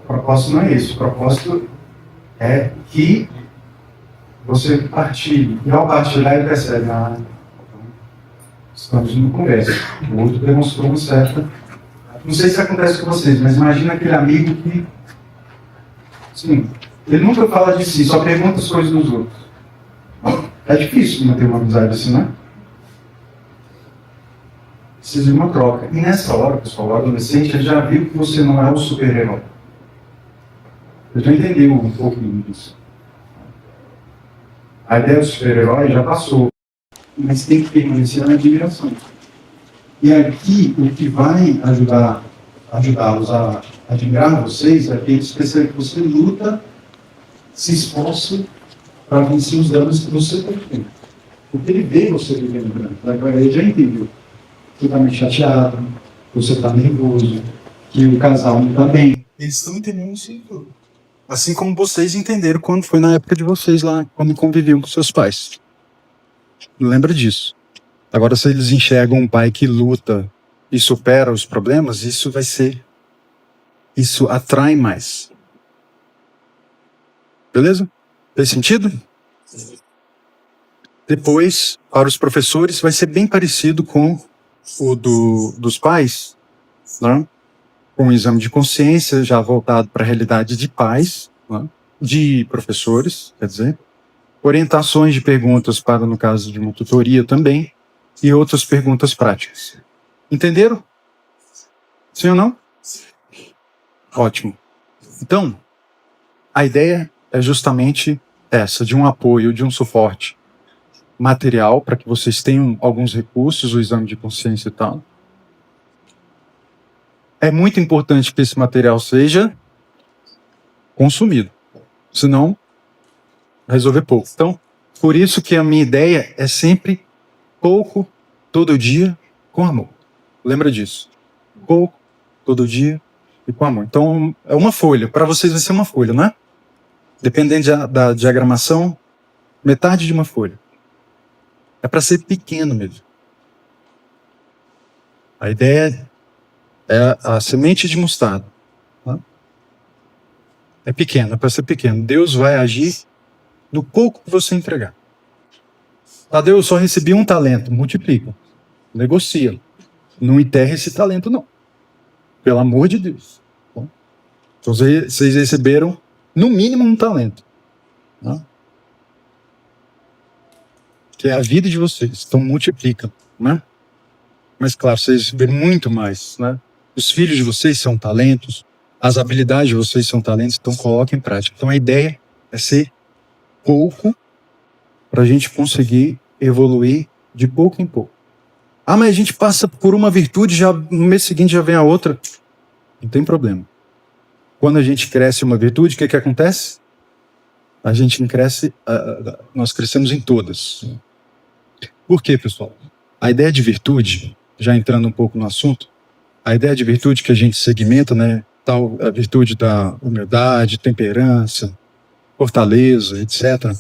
O propósito não é isso. O propósito é que você partilhe. E ao partilhar, ele percebe, estamos numa conversa. O outro demonstrou uma certa... Não sei se acontece com vocês, mas imagina aquele amigo que... Sim, ele nunca fala de si, só pergunta as coisas dos outros. É difícil manter uma amizade assim, né? Precisa de uma troca. E nessa hora, pessoal, o adolescente ele já viu que você não é o super-herói. Ele já entendeu um pouquinho disso. A ideia do super-herói já passou. Mas tem que permanecer na admiração. E aqui, o que vai ajudá-los a admirar vocês é que eles percebem que você luta, se esforça para vencer os danos que você tem feito. Porque ele vê você vivendo branco. Ele já entendeu. Você está meio chateado, você está nervoso, que o casal não está bem. Eles estão entendendo isso tudo. Assim como vocês entenderam quando foi na época de vocês lá, quando conviviam com seus pais. Lembra disso. Agora, se eles enxergam um pai que luta e supera os problemas, isso atrai mais. Beleza? Fez sentido? Depois, para os professores, vai ser bem parecido com o dos pais, né? Com um exame de consciência já voltado para a realidade de pais, né? De professores, quer dizer, orientações de perguntas para, no caso de uma tutoria também, e outras perguntas práticas. Entenderam? Sim ou não? Ótimo. Então, a ideia é justamente essa, de um apoio, de um suporte material, para que vocês tenham alguns recursos, o exame de consciência e tal. É muito importante que esse material seja consumido, senão resolver pouco. Então, por isso que a minha ideia é sempre pouco, todo dia, com amor. Lembra disso? Pouco, todo dia e com amor. Então, é uma folha. Para vocês vai ser uma folha, né? Dependendo da diagramação, metade de uma folha. É para ser pequeno mesmo. A ideia é a semente de mostarda. Tá? É pequeno, é para ser pequeno. Deus vai agir no pouco que você entregar. Tadeu, eu só recebi um talento. Multiplica. Negocia. Não enterre esse talento, não. Pelo amor de Deus. Então, vocês receberam, no mínimo, um talento. Tá? Que é a vida de vocês. Então, multiplica. Né? Mas, claro, vocês receberam muito mais. Né? Os filhos de vocês são talentos. As habilidades de vocês são talentos. Então, coloquem em prática. Então, a ideia é ser pouco para a gente conseguir evoluir de pouco em pouco. Ah, mas a gente passa por uma virtude, já no mês seguinte já vem a outra. Não tem problema. Quando a gente cresce uma virtude, o que acontece? A gente cresce, nós crescemos em todas. Por quê, pessoal? A ideia de virtude, já entrando um pouco no assunto, a ideia de virtude que a gente segmenta, né, tal, a virtude da humildade, temperança, fortaleza, etc.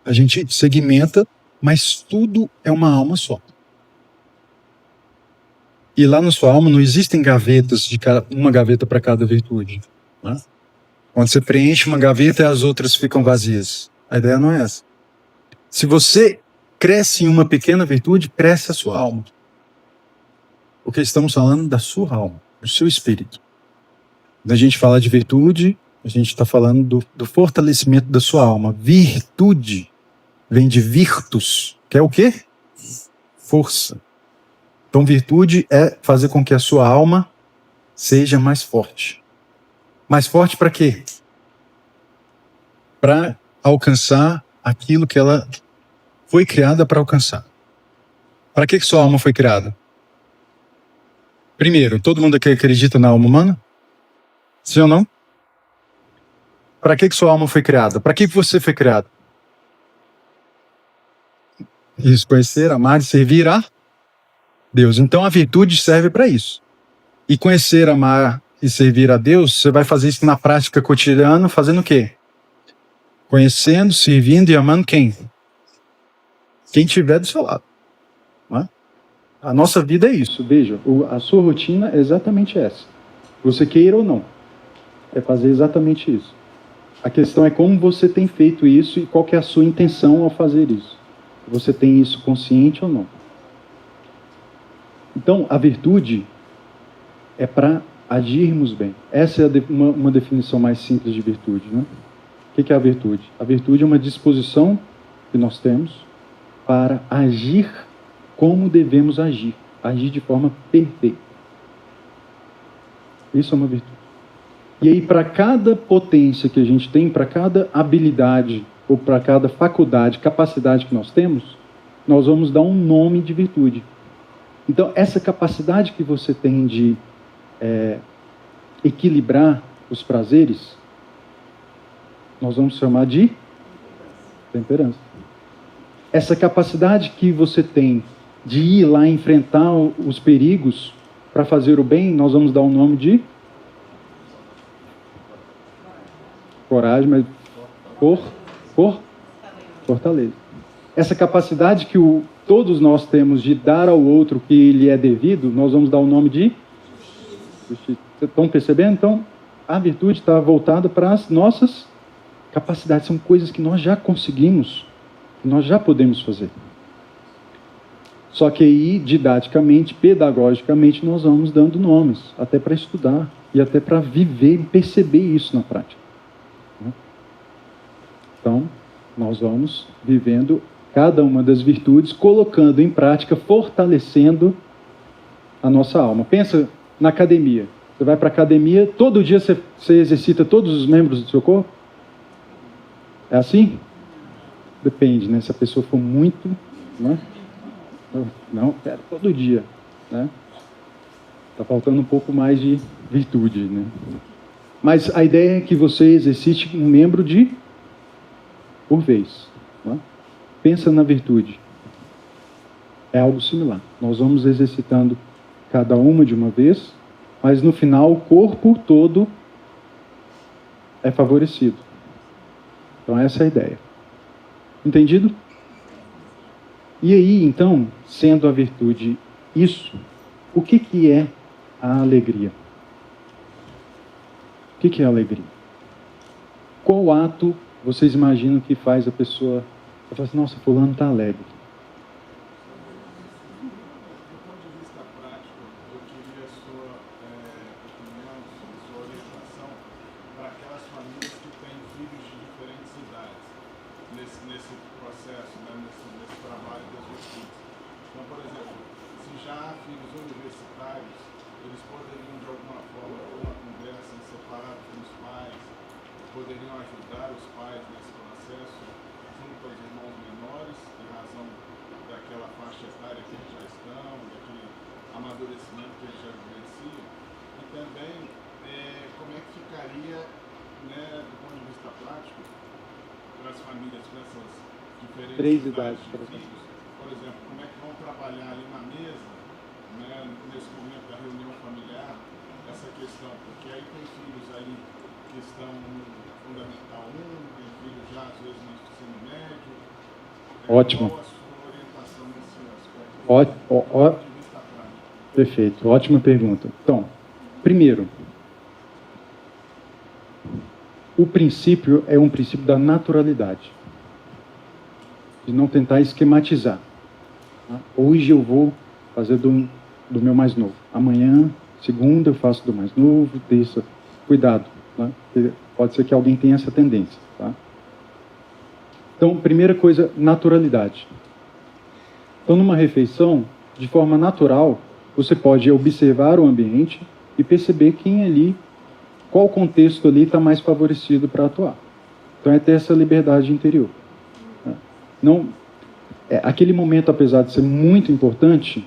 A gente segmenta, mas tudo é uma alma só. E lá na sua alma não existem gavetas, uma gaveta para cada virtude. Né? Quando você preenche uma gaveta e as outras ficam vazias. A ideia não é essa. Se você cresce em uma pequena virtude, cresce a sua alma. Porque estamos falando da sua alma, do seu espírito. Quando a gente fala de virtude, a gente está falando do fortalecimento da sua alma. Virtude vem de virtus, que é o quê? Força. Então, virtude é fazer com que a sua alma seja mais forte. Mais forte para quê? Para alcançar aquilo que ela foi criada para alcançar. Para que sua alma foi criada? Primeiro, todo mundo aqui acredita na alma humana? Sim ou não? Para que sua alma foi criada? Para que você foi criado? Isso, conhecer, amar e servir a Deus. Então a virtude serve para isso. E conhecer, amar e servir a Deus, você vai fazer isso na prática cotidiana, fazendo o quê? Conhecendo, servindo e amando quem? Quem estiver do seu lado. Não é? A nossa vida é isso. Veja, a sua rotina é exatamente essa. Você queira ou não. É fazer exatamente isso. A questão é como você tem feito isso e qual que é a sua intenção ao fazer isso. Você tem isso consciente ou não? Então, a virtude é para agirmos bem. Essa é uma definição mais simples de virtude. Né? O que é a virtude? A virtude é uma disposição que nós temos para agir como devemos agir. Agir de forma perfeita. Isso é uma virtude. E aí, para cada potência que a gente tem, para cada habilidade, ou para cada faculdade, capacidade que nós temos, nós vamos dar um nome de virtude. Então, essa capacidade que você tem de equilibrar os prazeres, nós vamos chamar de temperança. Essa capacidade que você tem de ir lá enfrentar os perigos para fazer o bem, nós vamos dar o nome de coragem, mas fortaleza. Essa capacidade que todos nós temos de dar ao outro o que lhe é devido, nós vamos dar o nome de justiça. Vocês estão percebendo? Então, a virtude está voltada para as nossas capacidades. São coisas que nós já conseguimos, que nós já podemos fazer. Só que aí, didaticamente, pedagogicamente, nós vamos dando nomes, até para estudar e até para viver e perceber isso na prática. Então, nós vamos vivendo cada uma das virtudes, colocando em prática, fortalecendo a nossa alma. Pensa na academia. Você vai para a academia, todo dia você exercita todos os membros do seu corpo? É assim? Depende, né? Se a pessoa for muito... Né? Não, pera, todo dia. Né? Tá faltando um pouco mais de virtude, né? Mas a ideia é que você exercite um membro por vez. Né? Pensa na virtude. É algo similar. Nós vamos exercitando cada uma de uma vez, mas no final o corpo todo é favorecido. Então essa é a ideia. Entendido? E aí, então, sendo a virtude isso, o que é a alegria? O que é a alegria? Qual ato vocês imaginam que faz a pessoa falar assim, nossa, fulano está alegre? Do ponto de vista prático, eu queria a sua opinião, a sua orientação para aquelas famílias que têm filhos de diferentes idades nesse processo, né, nesse trabalho das virtudes. Então, por exemplo, se já há filhos universitários, eles poderiam de alguma forma ter uma conversa separada com os pais, poderiam ajudar os pais nesse processo junto aos irmãos menores, em razão daquela faixa etária que eles já estão, daquele amadurecimento que eles já vivenciam, e também como é que ficaria, né, do ponto de vista prático, para as famílias com essas diferentes idades de filhos, por exemplo, como é que vão trabalhar ali na mesa, né, nesse momento da reunião familiar, essa questão Porque aí tem filhos aí que estão no Fundamental 1, tem filhos já às vezes no ensino médio. Ótimo. Qual a sua orientação nesse aspecto? Ó, Do ponto de vista prático. Perfeito, ótima pergunta. Então, primeiro, o princípio é um princípio da naturalidade, de não tentar esquematizar. Tá? Hoje eu vou fazer do meu mais novo, amanhã, segunda, eu faço do mais novo, terça. Cuidado, tá? Pode ser que alguém tenha essa tendência. Tá? Então, primeira coisa, naturalidade. Então, numa refeição, de forma natural, você pode observar o ambiente e perceber quem ali, qual contexto ali está mais favorecido para atuar. Então, é ter essa liberdade interior. Tá? Não, aquele momento, apesar de ser muito importante,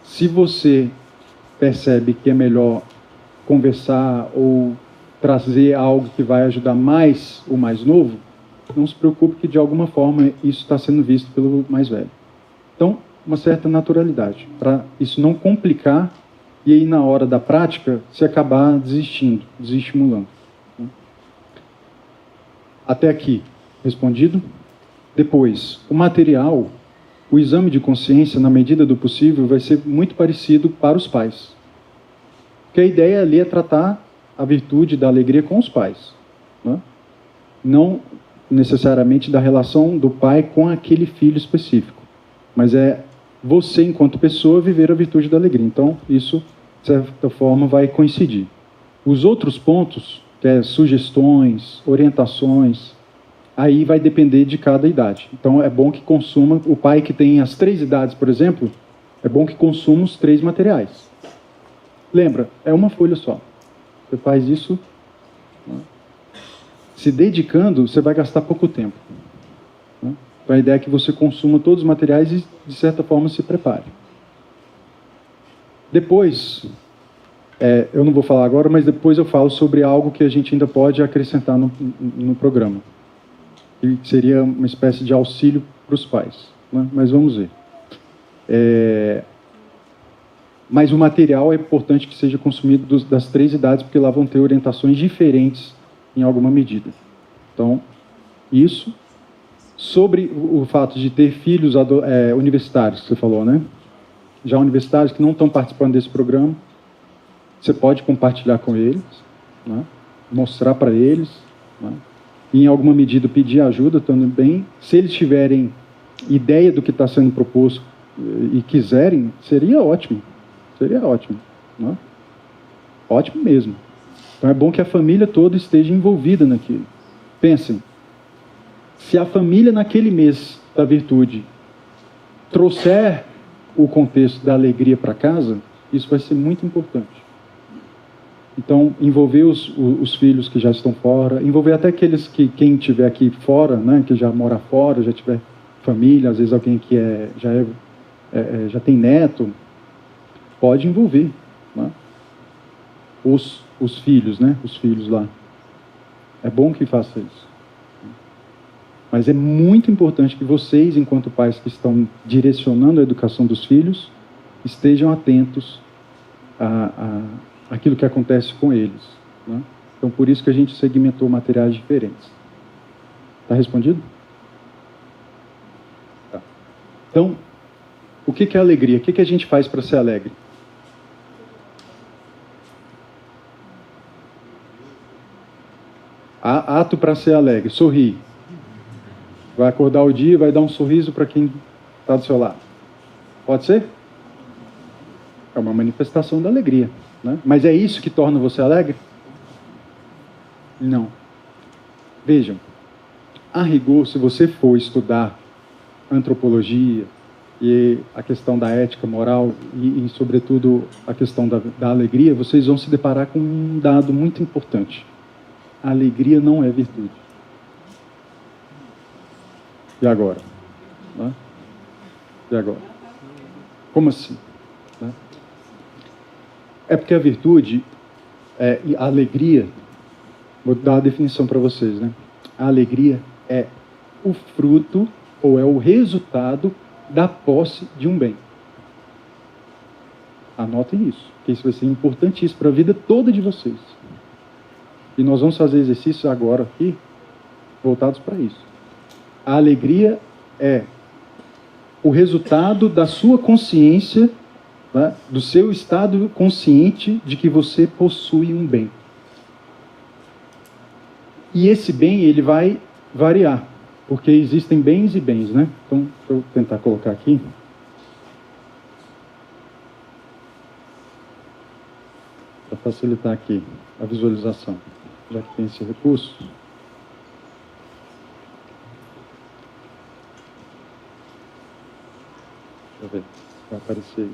se você percebe que é melhor conversar ou trazer algo que vai ajudar mais o mais novo, não se preocupe que de alguma forma isso está sendo visto pelo mais velho. Então, uma certa naturalidade, para isso não complicar e aí na hora da prática se acabar desistindo, desestimulando. Até aqui, respondido? Depois, o material, o exame de consciência, na medida do possível, vai ser muito parecido para os pais. Porque a ideia ali é tratar a virtude da alegria com os pais. Né? Não necessariamente da relação do pai com aquele filho específico. Mas é você, enquanto pessoa, viver a virtude da alegria. Então, isso, de certa forma, vai coincidir. Os outros pontos, que é sugestões, orientações, aí vai depender de cada idade. Então, é bom que consuma, o pai que tem as 3 idades, por exemplo, é bom que consuma os 3 materiais. Lembra, é uma folha só. Você faz isso, né? Se dedicando, você vai gastar pouco tempo. Né? Então, a ideia é que você consuma todos os materiais e, de certa forma, se prepare. Depois, eu não vou falar agora, mas depois eu falo sobre algo que a gente ainda pode acrescentar no programa. Que seria uma espécie de auxílio para os pais. Né? Mas vamos ver. Mas o material é importante que seja consumido das 3 idades, porque lá vão ter orientações diferentes em alguma medida. Então, isso. Sobre o fato de ter filhos universitários, que você falou, né? Já universitários que não estão participando desse programa, você pode compartilhar com eles, né? Mostrar para eles, né? E, em alguma medida, pedir ajuda também. Se eles tiverem ideia do que está sendo proposto e quiserem, seria ótimo. Seria ótimo. Né? Ótimo mesmo. Então é bom que a família toda esteja envolvida naquilo. Pensem, se a família naquele mês da virtude trouxer o contexto da alegria para casa, isso vai ser muito importante. Então, envolver os filhos que já estão fora, envolver até aqueles quem estiver aqui fora, né, que já mora fora, já tiver família, às vezes alguém que já tem neto, pode envolver, né? Os filhos, né? Os filhos lá. É bom que faça isso. Mas é muito importante que vocês, enquanto pais que estão direcionando a educação dos filhos, estejam atentos àquilo que acontece com eles. Né? Então, por isso que a gente segmentou materiais diferentes. Está respondido? Tá. Então, o que é alegria? O que a gente faz para ser alegre? Ato para ser alegre, sorrir. Vai acordar o dia e vai dar um sorriso para quem está do seu lado. Pode ser? É uma manifestação da alegria. Né? Mas é isso que torna você alegre? Não. Vejam, a rigor, se você for estudar antropologia e a questão da ética moral e sobretudo, a questão da alegria, vocês vão se deparar com um dado muito importante. A alegria não é virtude. E agora? Né? E agora? Como assim? Né? É porque a virtude, a alegria, vou dar a definição para vocês, né? A alegria é o fruto ou é o resultado da posse de um bem. Anotem isso, porque isso vai ser importantíssimo para a vida toda de vocês. E nós vamos fazer exercícios agora aqui, voltados para isso. A alegria é o resultado da sua consciência, né, do seu estado consciente de que você possui um bem. E esse bem, ele vai variar, porque existem bens e bens, né? Então, deixa eu tentar colocar aqui. Para facilitar aqui a visualização, já que tem esse recurso. Deixa eu ver, vai aparecer aí.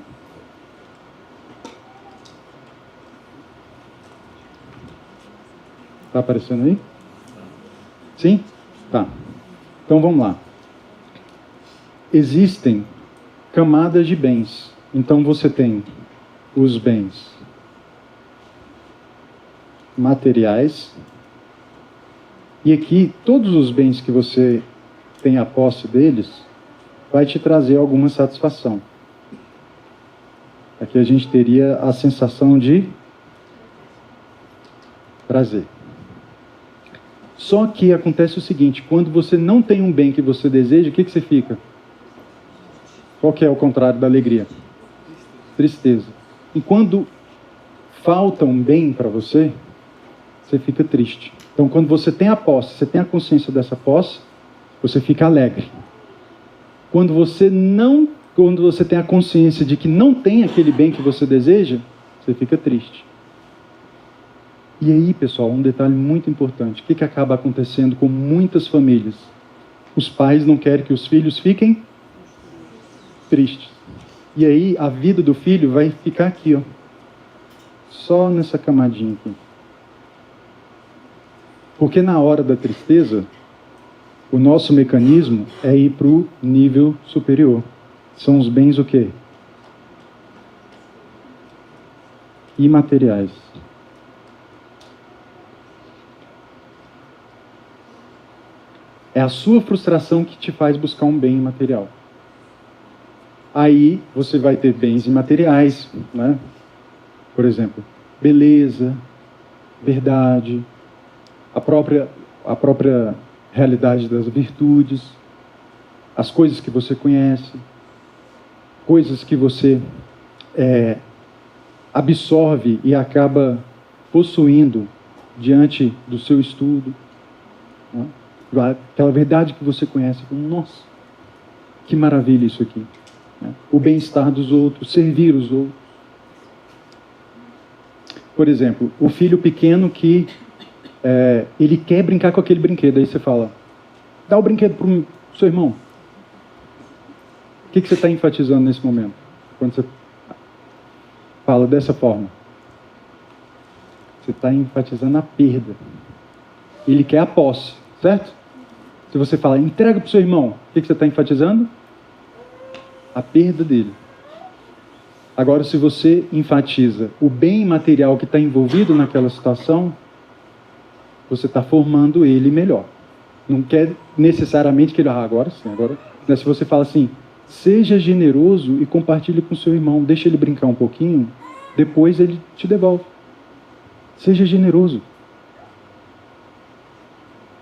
Está aparecendo aí? Sim? Tá. Então vamos lá. Existem camadas de bens. Então você tem os bens materiais. E aqui, todos os bens que você tem a posse deles, vai te trazer alguma satisfação. Aqui a gente teria a sensação de prazer. Só que acontece o seguinte, quando você não tem um bem que você deseja, o que você fica? Qual que é o contrário da alegria? Tristeza. E quando falta um bem para você, você fica triste. Então, quando você tem a posse, você tem a consciência dessa posse, você fica alegre. Quando você tem a consciência de que não tem aquele bem que você deseja, você fica triste. E aí, pessoal, um detalhe muito importante. O que acaba acontecendo com muitas famílias? Os pais não querem que os filhos fiquem tristes. E aí, a vida do filho vai ficar aqui, ó. Só nessa camadinha aqui. Porque na hora da tristeza, o nosso mecanismo é ir para o nível superior. São os bens o quê? Imateriais. É a sua frustração que te faz buscar um bem imaterial. Aí você vai ter bens imateriais, né? Por exemplo, beleza, verdade, a própria realidade das virtudes, as coisas que você conhece, coisas que você absorve e acaba possuindo diante do seu estudo, né? Aquela verdade que você conhece, nossa, que maravilha isso aqui, né? O bem-estar dos outros, servir os outros. Por exemplo, o filho pequeno que ele quer brincar com aquele brinquedo, aí você fala, dá o brinquedo para o seu irmão. O que você está enfatizando nesse momento? Quando você fala dessa forma, você está enfatizando a perda. Ele quer a posse, certo? Se você fala, entrega para o seu irmão, o que você está enfatizando? A perda dele. Agora, se você enfatiza o bem material que está envolvido naquela situação, você está formando ele melhor. Não quer necessariamente que ele... agora sim, agora... Mas se você fala assim, seja generoso e compartilhe com o seu irmão, deixa ele brincar um pouquinho, depois ele te devolve. Seja generoso.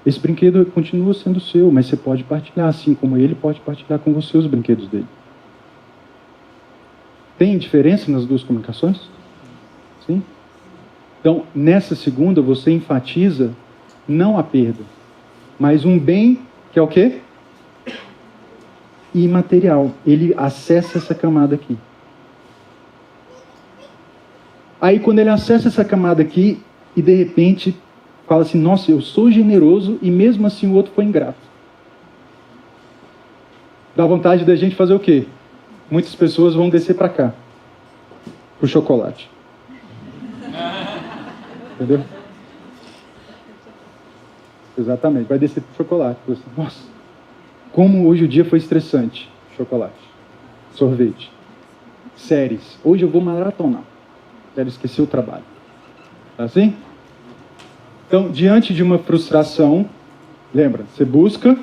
Esse brinquedo continua sendo seu, mas você pode partilhar, assim como ele pode partilhar com você os brinquedos dele. Tem diferença nas duas comunicações? Sim? Então, nessa segunda, você enfatiza não a perda, mas um bem que é o quê? Imaterial. Ele acessa essa camada aqui. Aí, quando ele acessa essa camada aqui, e de repente fala assim, nossa, eu sou generoso e mesmo assim o outro foi ingrato. Dá vontade da gente fazer o quê? Muitas pessoas vão descer para cá, pro chocolate. Entendeu? Exatamente, vai descer pro chocolate. Nossa, como hoje o dia foi estressante. Chocolate, sorvete, séries. Hoje eu vou maratonar. Quero esquecer o trabalho. Tá assim? Então, diante de uma frustração, lembra, você busca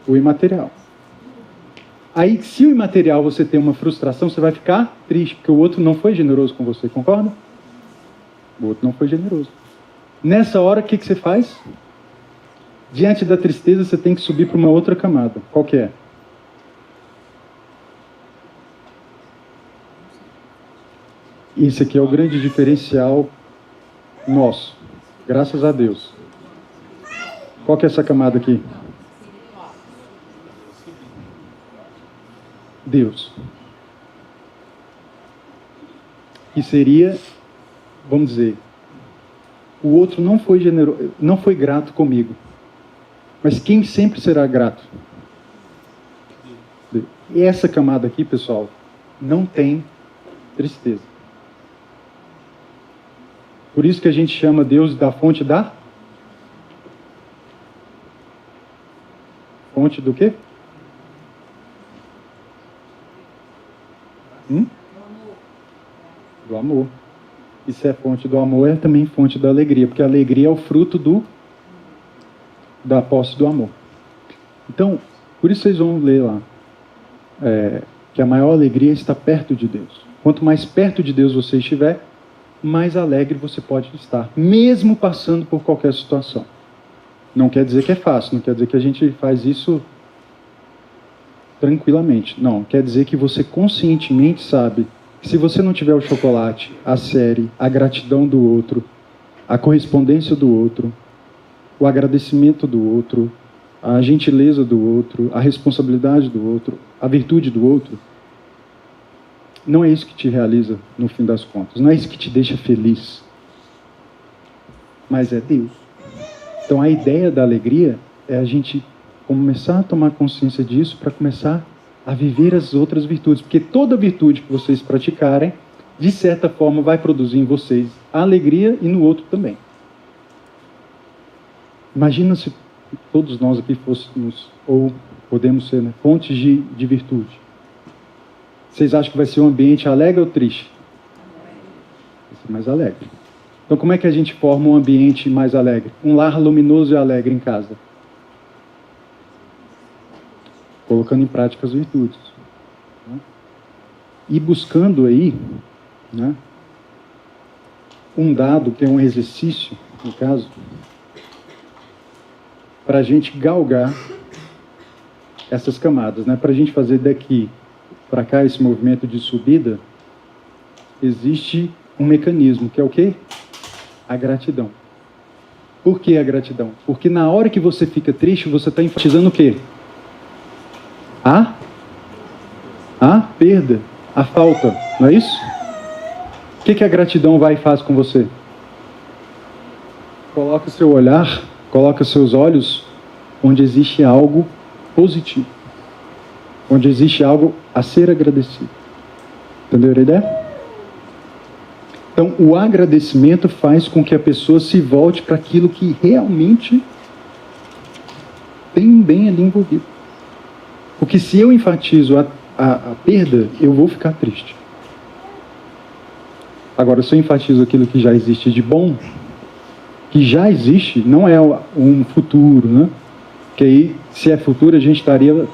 o imaterial. Aí, se o imaterial você tem uma frustração, você vai ficar triste, porque o outro não foi generoso com você, concorda? O outro não foi generoso. Nessa hora, o que você faz? Diante da tristeza, você tem que subir para uma outra camada. Qual que é? Esse aqui é o grande diferencial nosso. Graças a Deus. Qual que é essa camada aqui? Deus. Que seria, vamos dizer, o outro não foi generoso, não foi grato comigo. Mas quem sempre será grato? Deus. E essa camada aqui, pessoal, não tem tristeza. Por isso que a gente chama Deus da fonte da... Fonte do quê? Do amor. E se é fonte do amor, é também fonte da alegria, porque a alegria é o fruto da posse do amor. Então, por isso vocês vão ler lá, que a maior alegria está perto de Deus. Quanto mais perto de Deus você estiver, mais alegre você pode estar, mesmo passando por qualquer situação. Não quer dizer que é fácil, não quer dizer que a gente faz isso tranquilamente. Não, quer dizer que você conscientemente sabe que se você não tiver o chocolate, a série, a gratidão do outro, a correspondência do outro, o agradecimento do outro, a gentileza do outro, a responsabilidade do outro, a virtude do outro, não é isso que te realiza no fim das contas. Não é isso que te deixa feliz. Mas é Deus. Então a ideia da alegria é a gente começar a tomar consciência disso para começar a viver as outras virtudes. Porque toda virtude que vocês praticarem, de certa forma, vai produzir em vocês a alegria e no outro também. Imagina se todos nós aqui fôssemos, ou podemos ser, né, fontes de virtude. Vocês acham que vai ser um ambiente alegre ou triste? Vai ser mais alegre. Então, como é que a gente forma um ambiente mais alegre? Um lar luminoso e alegre em casa. Colocando em prática as virtudes. Né? E buscando aí, né, um dado, que é um exercício, no caso, para a gente galgar essas camadas. Né? Para a gente fazer daqui para cá esse movimento de subida, existe um mecanismo, que é o quê? A gratidão. Por que a gratidão? Porque na hora que você fica triste, você está enfatizando o quê? A perda, a falta, não é isso? O que a gratidão vai e faz com você? Coloca o seu olhar, coloca seus olhos onde existe algo positivo. Onde existe algo a ser agradecido. Entenderam a ideia? Então, o agradecimento faz com que a pessoa se volte para aquilo que realmente tem um bem ali envolvido. Porque se eu enfatizo a perda, eu vou ficar triste. Agora, se eu enfatizo aquilo que já existe de bom, que já existe, não é um futuro, né? Porque aí, se é futuro, a gente estaria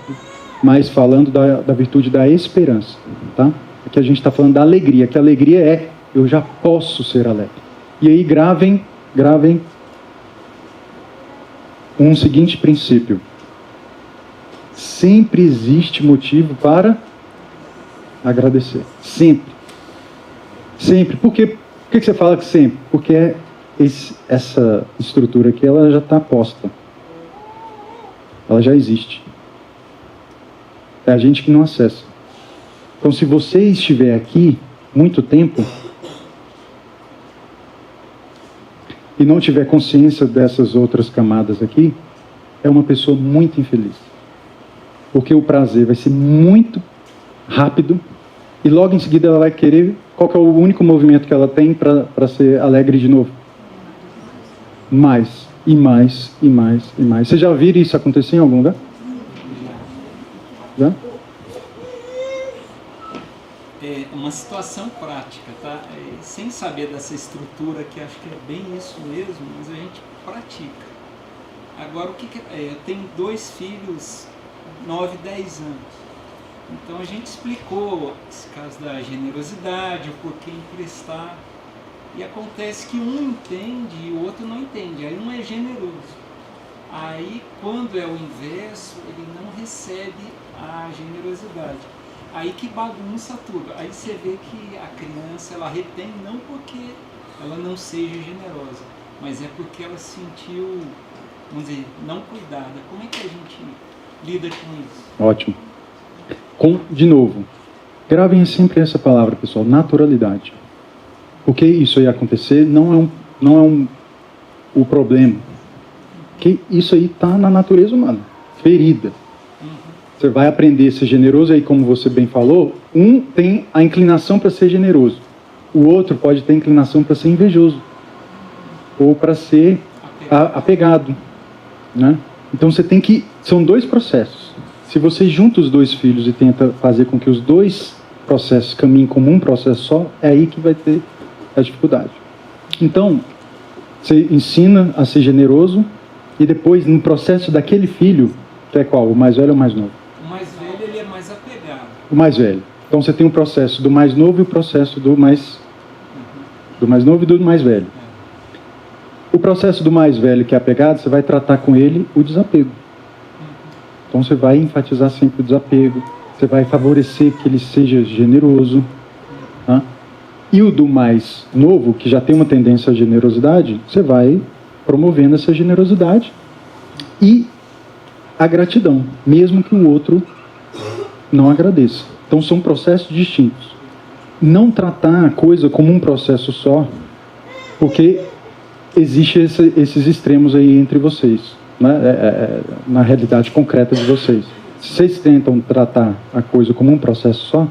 mais falando da virtude da esperança, tá? Aqui a gente está falando da alegria, que a alegria é, eu já posso ser alegre. E aí gravem um seguinte princípio. Sempre existe motivo para agradecer. Sempre. Sempre. Por que você fala que sempre? Porque essa estrutura aqui, ela já está posta. Ela já existe. É a gente que não acessa. Então, se você estiver aqui muito tempo e não tiver consciência dessas outras camadas aqui, é uma pessoa muito infeliz. Porque o prazer vai ser muito rápido e logo em seguida ela vai querer... Qual que é o único movimento que ela tem para ser alegre de novo? Mais, e mais, e mais, e mais. Vocês já viram isso acontecer em algum lugar? Já? É uma situação prática, tá? Sem saber dessa estrutura, que acho que é bem isso mesmo, mas a gente pratica. Agora, eu tenho 2 filhos, 9 e 10 anos. Então a gente explicou esse caso da generosidade, o porquê emprestar. E acontece que um entende e o outro não entende. Aí um é generoso. Aí quando é o inverso, ele não recebe a generosidade. Aí que bagunça tudo. Aí você vê que a criança, ela retém não porque ela não seja generosa, mas é porque ela se sentiu, vamos dizer, não cuidada. Como é que a gente lida com isso? Ótimo. De novo, gravem sempre essa palavra, pessoal, naturalidade. Porque isso aí acontecer não é o problema. Que isso aí está na natureza humana, ferida. Você vai aprender a ser generoso, aí como você bem falou, um tem a inclinação para ser generoso, o outro pode ter a inclinação para ser invejoso, ou para ser apegado, né? Então você tem que... São dois processos. Se você junta os dois filhos e tenta fazer com que os dois processos caminhem como um processo só, é aí que vai ter a dificuldade. Então, você ensina a ser generoso e depois, no processo daquele filho, que é qual? O mais velho ou o mais novo? O mais velho, ele é mais apegado. O mais velho. Então você tem o processo do mais novo e o processo do mais novo e do mais velho. O processo do mais velho, que é apegado, você vai tratar com ele o desapego. Então você vai enfatizar sempre o desapego, você vai favorecer que ele seja generoso. Tá? E o do mais novo, que já tem uma tendência à generosidade, você vai promovendo essa generosidade e a gratidão, mesmo que o outro não agradeça. Então são processos distintos. Não tratar a coisa como um processo só, porque existe esses extremos aí entre vocês, né? Na realidade concreta de vocês. Se vocês tentam tratar a coisa como um processo só,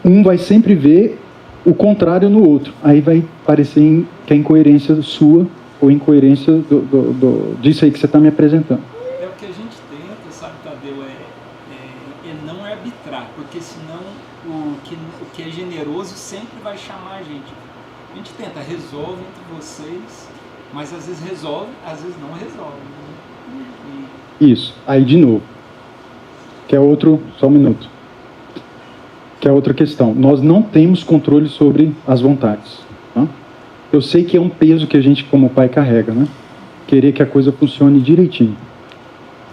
um vai sempre ver o contrário no outro. Aí vai parecer que é incoerência sua ou incoerência disso aí que você está me apresentando. É o que a gente tenta, sabe, Tadeu, não arbitrar, porque senão o que é generoso sempre vai chamar a gente. A gente tenta, resolve entre vocês, mas às vezes resolve, às vezes não resolve. Né? Isso. Aí de novo. Que é outro... Só um minuto. Que é outra questão. Nós não temos controle sobre as vontades. Tá? Eu sei que é um peso que a gente, como pai, carrega, né? Querer que a coisa funcione direitinho.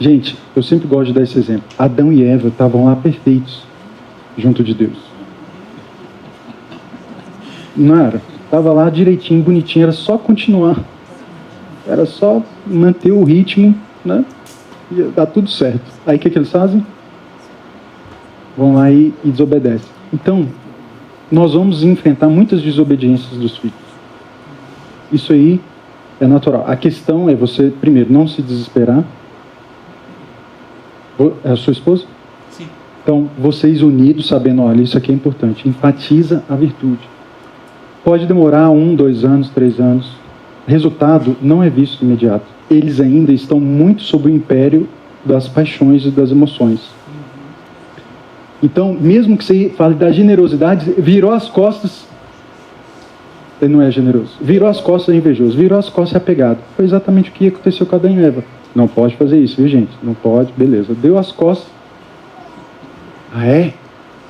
Gente, eu sempre gosto de dar esse exemplo. Adão e Eva estavam lá perfeitos, junto de Deus. Não era? Estava lá direitinho, bonitinho, era só continuar. Era só manter o ritmo, né? Ia dar tudo certo. Aí o que eles fazem? Vão lá e desobedecem. Então, nós vamos enfrentar muitas desobediências dos filhos. Isso aí é natural. A questão é você, primeiro, não se desesperar. É a sua esposa? Sim. Então, vocês unidos, sabendo, olha, isso aqui é importante. Enfatiza a virtude. Pode demorar 1, 2 anos, 3 anos. Resultado não é visto imediato. Eles ainda estão muito sob o império das paixões e das emoções. Então, mesmo que você fale da generosidade, virou as costas, ele não é generoso. Virou as costas, é invejoso. Virou as costas, é apegado. Foi exatamente o que aconteceu com Adão e Eva. Não pode fazer isso, viu, gente? Não pode, beleza. Deu as costas. Ah, é?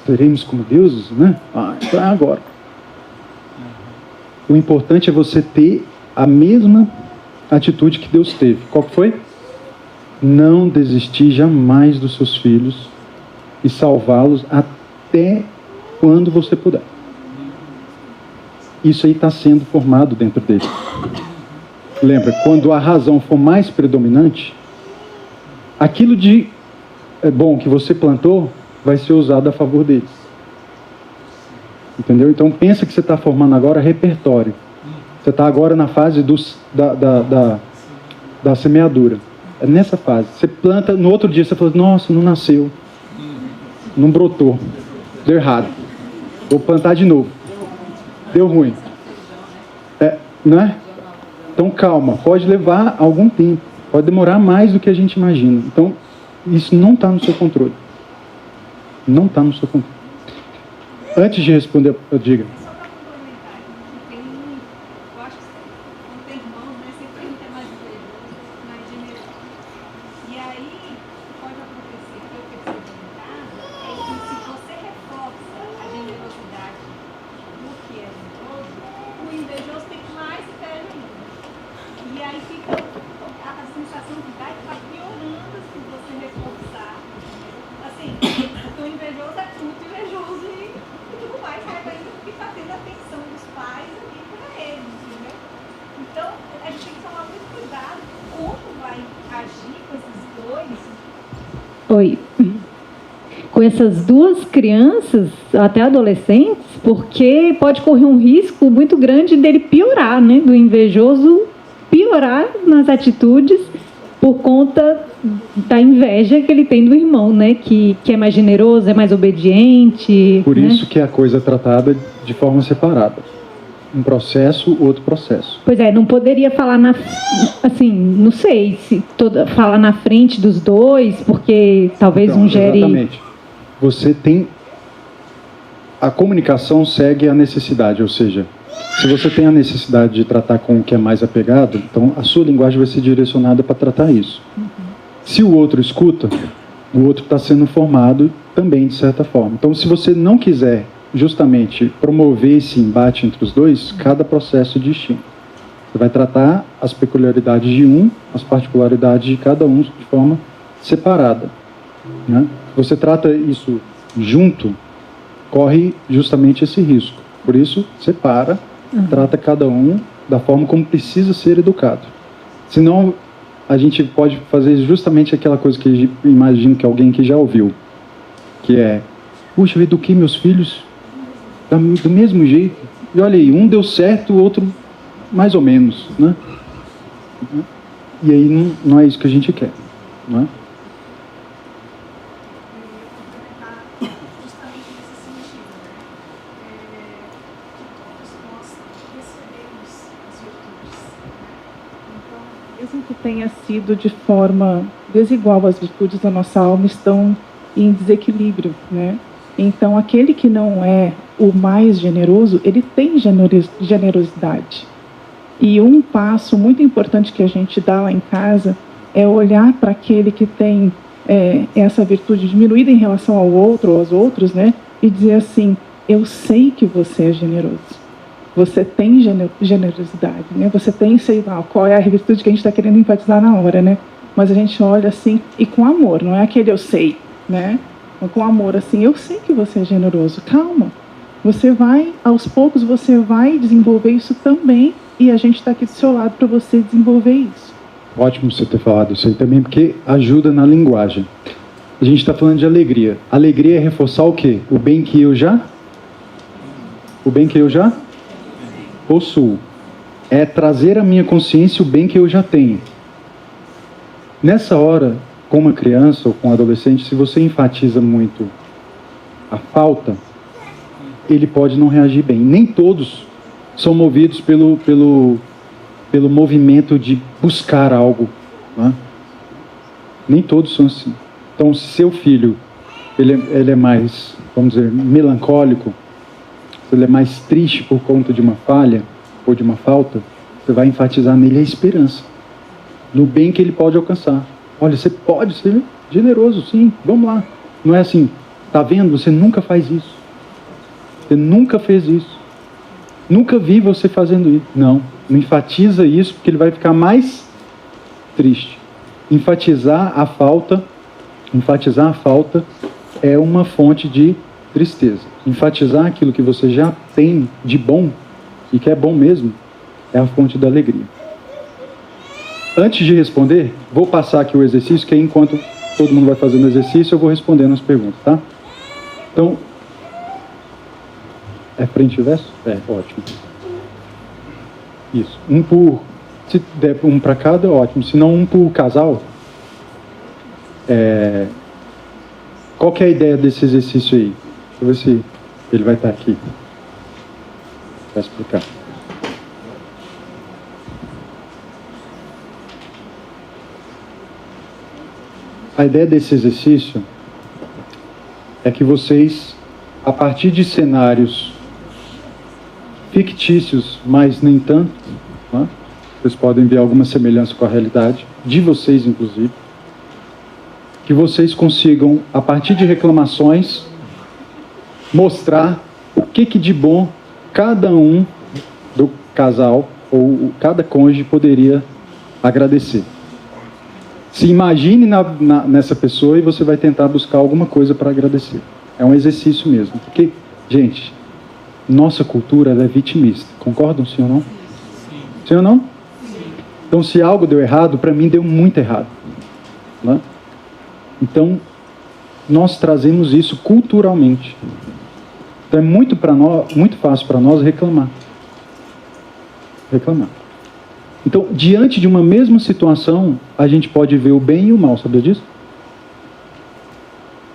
Seremos como deuses, né? Ah, então é agora. O importante é você ter a mesma atitude que Deus teve. Qual que foi? Não desistir jamais dos seus filhos e salvá-los até quando você puder. Isso aí está sendo formado dentro dele. Lembra, quando a razão for mais predominante, aquilo de bom que você plantou vai ser usado a favor deles. Entendeu? Então pensa que você está formando agora repertório. Você está agora na fase da semeadura. É nessa fase. Você planta, no outro dia você fala, nossa, não nasceu. Não brotou. Deu errado. Vou plantar de novo. Deu ruim. Não é? Então calma, pode levar algum tempo. Pode demorar mais do que a gente imagina. Então, isso não está no seu controle. Não está no seu controle. Antes de responder, eu diga. Oi. Com essas duas crianças, até adolescentes, porque pode correr um risco muito grande dele piorar, né? Do invejoso piorar nas atitudes por conta da inveja que ele tem do irmão, né? Que é mais generoso, é mais obediente. Por né? isso que a coisa é tratada de forma separada. Um processo, outro processo. Pois é, não poderia falar assim, não sei se falar na frente dos dois, porque talvez Então, um gere... Exatamente. Você tem... A comunicação segue a necessidade, ou seja, se você tem a necessidade de tratar com o que é mais apegado, então a sua linguagem vai ser direcionada para tratar isso. Se o outro escuta, o outro está sendo formado também, de certa forma. Então, se você não quiser justamente promover esse embate entre os dois, cada processo é distinto. Você vai tratar as peculiaridades de um, as particularidades de cada um de forma separada. Né? Você trata isso junto, corre justamente esse risco. Por isso, separa, trata cada um da forma como precisa ser educado. Senão, a gente pode fazer justamente aquela coisa que imagino que alguém que já ouviu, que é, puxa, eu eduquei meus filhos do mesmo jeito, e olha aí, um deu certo, o outro mais ou menos, né? E aí não é isso que a gente quer, não é? Justamente nesse sentido, que todos nós recebemos as virtudes. Então, mesmo que tenha sido de forma desigual, as virtudes da nossa alma estão em desequilíbrio, né? Então, aquele que não é o mais generoso, ele tem generosidade. E um passo muito importante que a gente dá lá em casa é olhar para aquele que tem essa virtude diminuída em relação ao outro ou aos outros, né? E dizer assim, eu sei que você é generoso. Você tem generosidade, né? Você tem, sei lá, qual é a virtude que a gente está querendo enfatizar na hora, né? Mas a gente olha assim, e com amor, não é aquele eu sei, né? Com amor, assim, eu sei que você é generoso, calma. Você vai, aos poucos, você vai desenvolver isso também, e a gente está aqui do seu lado para você desenvolver isso. Ótimo você ter falado isso aí também, porque ajuda na linguagem. A gente está falando de alegria. Alegria é reforçar o quê? O bem que eu já possuo. É trazer à minha consciência o bem que eu já tenho. Nessa hora, com uma criança ou com um adolescente, se você enfatiza muito a falta, ele pode não reagir bem. Nem todos são movidos pelo movimento de buscar algo, né? Nem todos são assim. Então, se seu filho ele é mais, vamos dizer, melancólico, se ele é mais triste por conta de uma falha ou de uma falta, você vai enfatizar nele a esperança, no bem que ele pode alcançar. Olha, você pode ser generoso, sim, vamos lá. Não é assim, tá vendo? Você nunca faz isso. Você nunca fez isso. Nunca vi você fazendo isso. Não enfatiza isso, porque ele vai ficar mais triste. Enfatizar a falta é uma fonte de tristeza. Enfatizar aquilo que você já tem de bom, e que é bom mesmo, é a fonte da alegria. Antes de responder, vou passar aqui o exercício, que aí, enquanto todo mundo vai fazendo o exercício, eu vou respondendo as perguntas, tá? Então, é frente e verso? É, ótimo. Isso. Se der um para cada, ótimo. Se não, um por casal. Qual que é a ideia desse exercício aí? Deixa eu ver se ele vai estar aqui. Vai explicar. A ideia desse exercício é que vocês, a partir de cenários fictícios, mas nem tanto, né? Vocês podem ver alguma semelhança com a realidade, de vocês inclusive, que vocês consigam, a partir de reclamações, mostrar o que de bom cada um do casal ou cada cônjuge poderia agradecer. Se imagine nessa pessoa e você vai tentar buscar alguma coisa para agradecer. É um exercício mesmo. Porque, gente, nossa cultura ela é vitimista. Concordam, sim ou não? Sim. Sim ou não? Sim. Então, se algo deu errado, para mim deu muito errado. Né? Então, nós trazemos isso culturalmente. Então é muito fácil para nós reclamar. Então, diante de uma mesma situação, a gente pode ver o bem e o mal, sabia disso?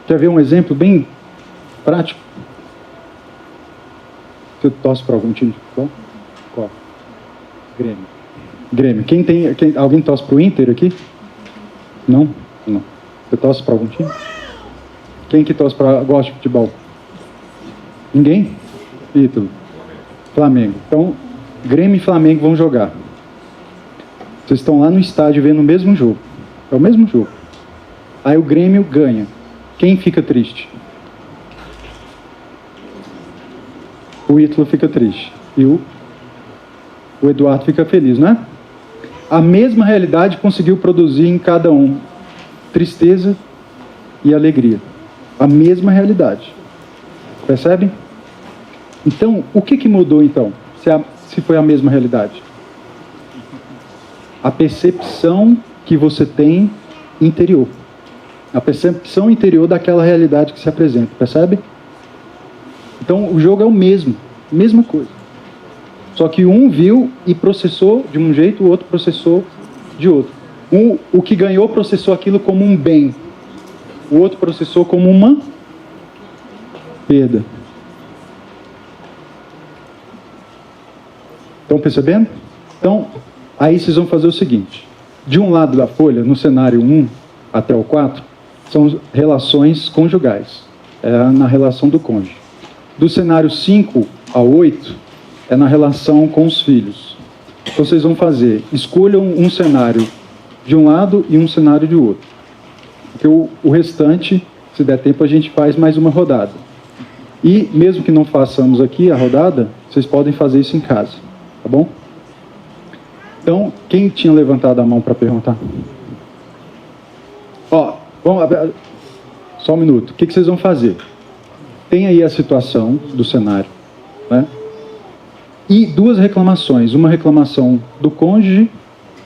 Quer ver um exemplo bem prático? Você torce para algum time de futebol? Qual? Grêmio. Alguém torce para o Inter aqui? Não? Não. Você torce para algum time? Quem que gosta de futebol? Ninguém? Ítalo. Flamengo. Então, Grêmio e Flamengo vão jogar. Vocês estão lá no estádio vendo o mesmo jogo. É o mesmo jogo. Aí o Grêmio ganha. Quem fica triste? O Ítalo fica triste. E o Eduardo fica feliz, não é? A mesma realidade conseguiu produzir em cada um tristeza e alegria. A mesma realidade. Percebem? Então, o que mudou então? Se foi a mesma realidade? A percepção que você tem interior. A percepção interior daquela realidade que se apresenta. Percebe? Então, o jogo é o mesmo. Mesma coisa. Só que um viu e processou de um jeito, o outro processou de outro. O que ganhou processou aquilo como um bem. O outro processou como uma perda. Estão percebendo? Então, aí vocês vão fazer o seguinte. De um lado da folha, no cenário 1 até o 4, são relações conjugais. É na relação do cônjuge. Do cenário 5 ao 8, é na relação com os filhos. Então, vocês vão escolham um cenário de um lado e um cenário de outro. Porque o restante, se der tempo, a gente faz mais uma rodada. E, mesmo que não façamos aqui a rodada, vocês podem fazer isso em casa. Tá bom? Então, quem tinha levantado a mão para perguntar? Só um minuto. O que vocês vão fazer? Tem aí a situação do cenário, né? E duas reclamações. Uma reclamação do cônjuge,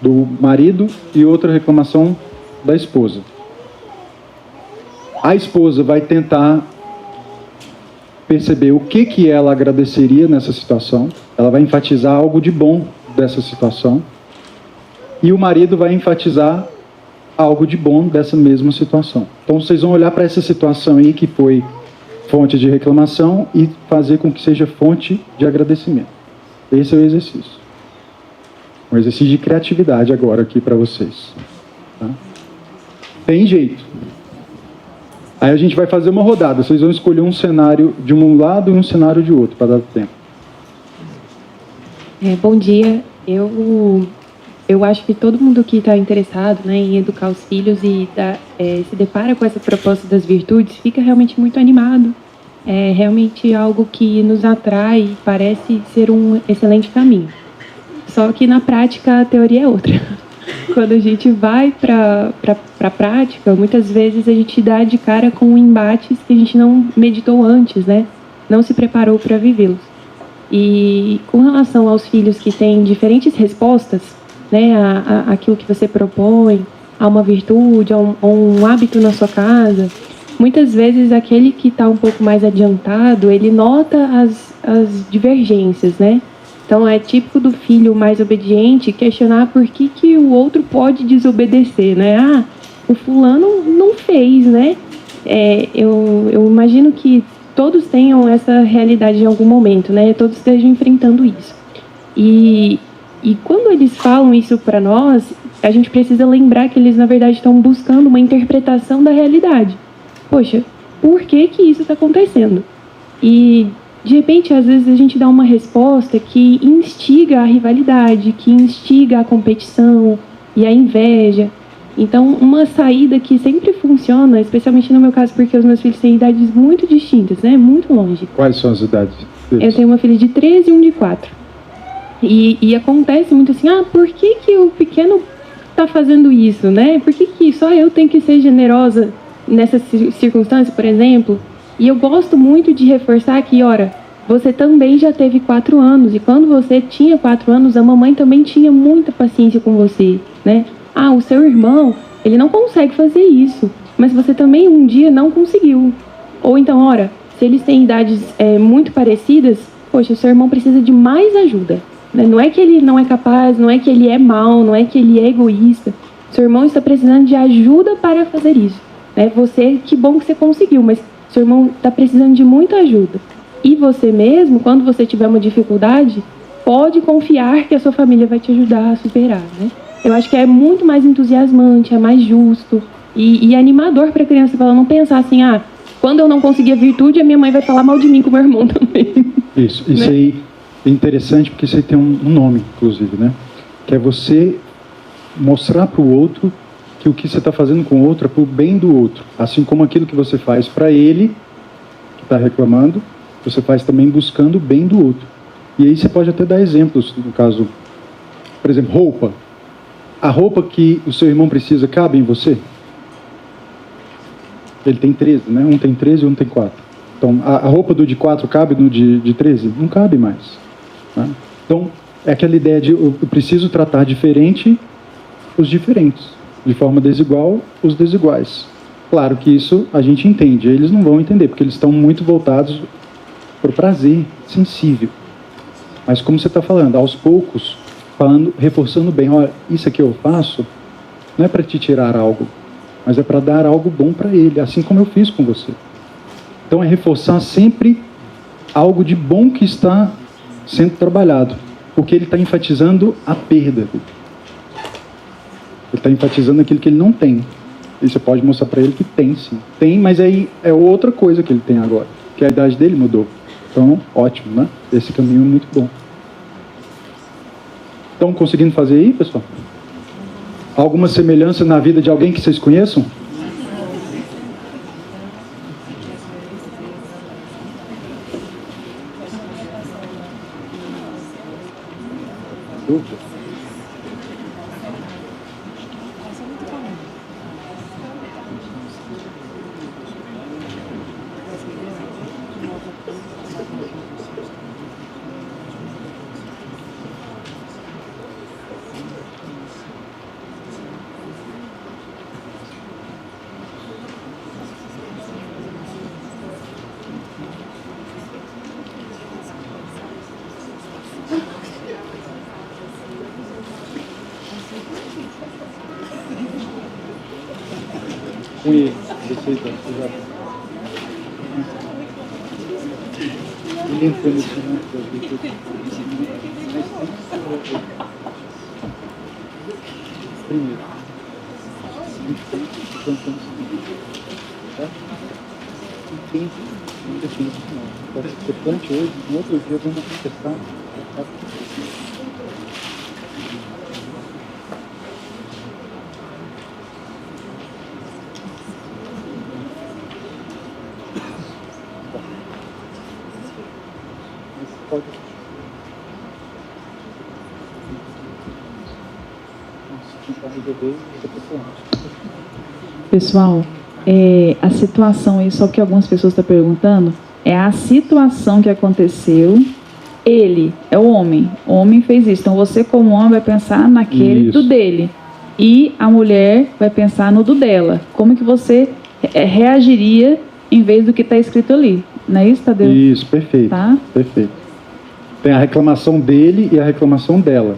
do marido, e outra reclamação da esposa. A esposa vai tentar perceber o que ela agradeceria nessa situação. Ela vai enfatizar algo de bom dessa situação. E o marido vai enfatizar algo de bom dessa mesma situação. Então, vocês vão olhar para essa situação aí que foi fonte de reclamação e fazer com que seja fonte de agradecimento. Esse é o exercício. Um exercício de criatividade agora aqui para vocês. Tá? Tem jeito. Aí a gente vai fazer uma rodada. Vocês vão escolher um cenário de um lado e um cenário de outro, para dar tempo. Bom dia. Eu acho que todo mundo que está interessado, né, em educar os filhos e se depara com essa proposta das virtudes, fica realmente muito animado. É realmente algo que nos atrai e parece ser um excelente caminho. Só que na prática a teoria é outra. Quando a gente vai para a prática, muitas vezes a gente dá de cara com embates que a gente não meditou antes, né? Não se preparou para vivê-los. E com relação aos filhos que têm diferentes respostas, né, aquilo que você propõe, a uma virtude, a um hábito na sua casa, muitas vezes aquele que está um pouco mais adiantado, ele nota as divergências, né? Então é típico do filho mais obediente questionar por que o outro pode desobedecer, né? O fulano não fez, né? Eu imagino que todos tenham essa realidade em algum momento, né? Todos estejam enfrentando isso. E quando eles falam isso para nós, a gente precisa lembrar que eles, na verdade, estão buscando uma interpretação da realidade. Poxa, por que isso está acontecendo? E, de repente, às vezes a gente dá uma resposta que instiga a rivalidade, que instiga a competição e a inveja. Então, uma saída que sempre funciona, especialmente no meu caso, porque os meus filhos têm idades muito distintas, né? Muito longe. Quais são as idades? Eu tenho uma filha de 13 e um de 4. E acontece muito assim, por que o pequeno está fazendo isso, né? Por que só eu tenho que ser generosa nessa circunstância, por exemplo? E eu gosto muito de reforçar que, você também já teve 4 anos, e quando você tinha 4 anos, a mamãe também tinha muita paciência com você, né? O seu irmão Ele não consegue fazer isso, mas você também um dia não conseguiu. Ou então, ora, se eles têm idades muito parecidas, poxa, seu irmão precisa de mais ajuda. Né? Não é que ele não é capaz, não é que ele é mau, não é que ele é egoísta. Seu irmão está precisando de ajuda para fazer isso. Né? Você, que bom que você conseguiu, mas seu irmão está precisando de muita ajuda. E você mesmo, quando você tiver uma dificuldade, pode confiar que a sua família vai te ajudar a superar, né? Eu acho que é muito mais entusiasmante, é mais justo e animador para a criança, para ela não pensar assim, quando eu não conseguir a virtude, a minha mãe vai falar mal de mim com o meu irmão também. Isso Né? aí é interessante porque isso aí tem um nome, inclusive, né? Que é você mostrar para o outro que o que você está fazendo com o outro é para o bem do outro. Assim como aquilo que você faz para ele, que está reclamando, você faz também buscando o bem do outro. E aí você pode até dar exemplos, no caso, por exemplo, roupa. A roupa que o seu irmão precisa cabe em você? Ele tem 13, né? Um tem 13 e um tem 4. Então, a roupa do de 4 cabe no de 13? Não cabe mais. Né? Então, é aquela ideia de eu preciso tratar diferente os diferentes, de forma desigual os desiguais. Claro que isso a gente entende, eles não vão entender, porque eles estão muito voltados para o prazer sensível. Mas como você está falando, aos poucos, falando, reforçando bem, olha, isso aqui eu faço, não é para te tirar algo, mas é para dar algo bom para ele, assim como eu fiz com você. Então é reforçar sempre algo de bom que está sendo trabalhado, porque ele está enfatizando a perda dele. Ele está enfatizando aquilo que ele não tem. E você pode mostrar para ele que tem, sim. Tem, mas aí é outra coisa que ele tem agora, que a idade dele mudou. Então, ótimo, né? Esse caminho é muito bom. Estão conseguindo fazer aí, pessoal? Alguma semelhança na vida de alguém que vocês conheçam? Dúvida? Com ele, vocês já... Ele entrou nesse momento. Primeiro. Entende? Não define isso não. Pode ser plante hoje, no outro dia vem uma contestar. Pode. Pessoal, a situação aí, só que algumas pessoas estão perguntando, é a situação que aconteceu. Ele é o homem fez isso. Então você, como homem, vai pensar naquele do dele. E a mulher vai pensar no do dela. Como que você reagiria em vez do que está escrito ali? Não é isso, Tadeu? Isso, perfeito. Tá? Perfeito. Tem a reclamação dele e a reclamação dela.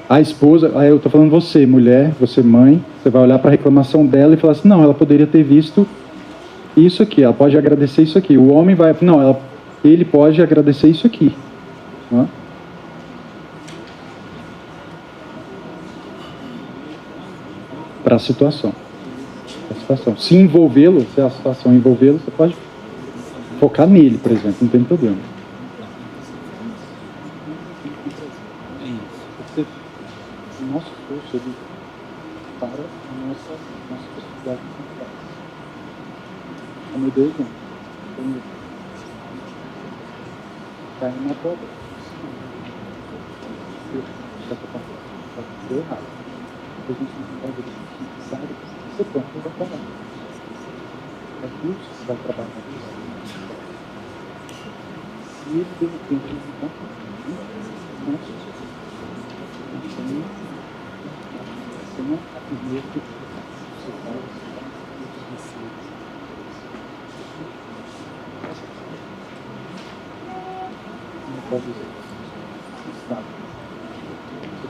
A esposa, aí eu estou falando você, mulher, você mãe, você vai olhar para a reclamação dela e falar assim, não, ela poderia ter visto isso aqui, ela pode agradecer isso aqui. O homem vai, não, ele pode agradecer isso aqui. Para a situação. Se envolvê-lo, se a situação envolvê-lo, você pode focar nele, por exemplo, não tem problema. O nosso esforço, ele para a nossa possibilidade de confiar. Oh, meu Deus, não. Cai na pobre. Deu errado. A gente não pode ver o que sabe, você pronto, vai trabalhar. É Deus que vai trabalhar. Se ele de repente não está nossa, você não está primeiro que Você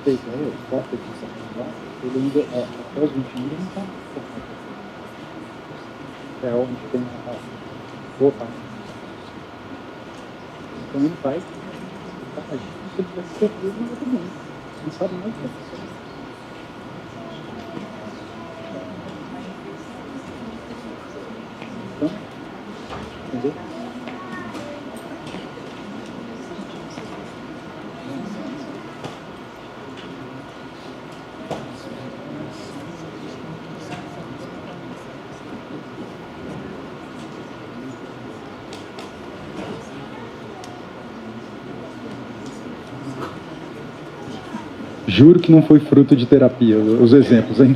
tem ideia? O córtex ele ainda, até os 21 ele não está formado. É onde tem a boa parte. Então ele vai agir se ele tivesse certeza no outro mundo. Não sabe mais o que é. Então, entendeu? Juro que não foi fruto de terapia, os exemplos, hein?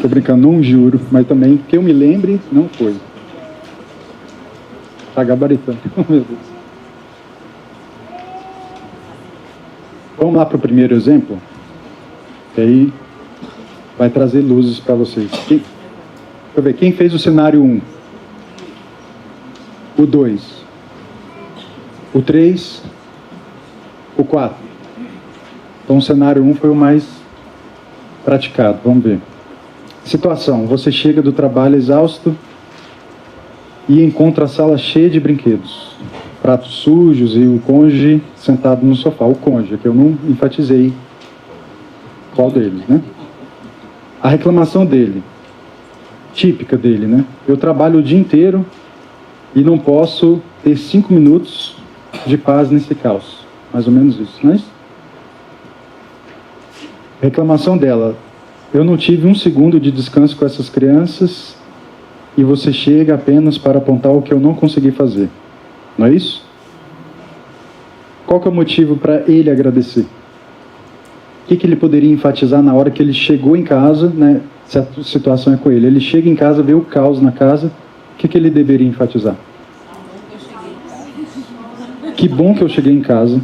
Tô brincando, não juro, mas também, que eu me lembre, não foi. Tá gabaritando, meu Deus. Vamos lá para o primeiro exemplo? Que aí vai trazer luzes para vocês. Deixa eu ver, quem fez o cenário 1? O 2? O 3, o 4. Então o cenário 1 foi o mais praticado. Vamos ver. Situação: você chega do trabalho exausto e encontra a sala cheia de brinquedos, pratos sujos e o cônjuge sentado no sofá. O cônjuge, que eu não enfatizei qual deles, né? A reclamação dele, típica dele, né? Eu trabalho o dia inteiro e não posso ter 5 minutos de paz nesse caos. Mais ou menos isso, não é isso? Reclamação dela: eu não tive 1 segundo de descanso com essas crianças e você chega apenas para apontar o que eu não consegui fazer. Não é isso? Qual que é o motivo para ele agradecer? O que ele poderia enfatizar na hora que ele chegou em casa, né? Se a situação é com ele. Ele chega em casa, vê o caos na casa, o que ele deveria enfatizar? Que bom que eu cheguei em casa.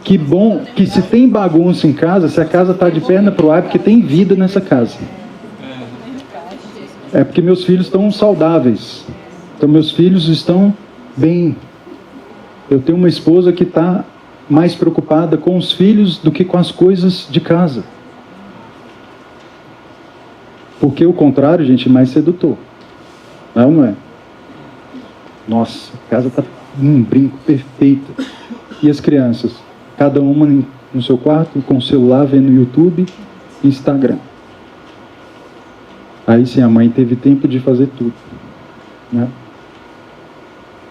Que bom que se tem bagunça em casa, se a casa está de perna para o ar, é porque tem vida nessa casa. É porque meus filhos estão saudáveis. Então meus filhos estão bem. Eu tenho uma esposa que está mais preocupada com os filhos do que com as coisas de casa. Porque o contrário, gente, é mais sedutor. Não é ou não é? Nossa, a casa está um brinco perfeito. E as crianças? Cada uma no seu quarto, com o celular, vendo YouTube e Instagram. Aí sim, a mãe teve tempo de fazer tudo. Né?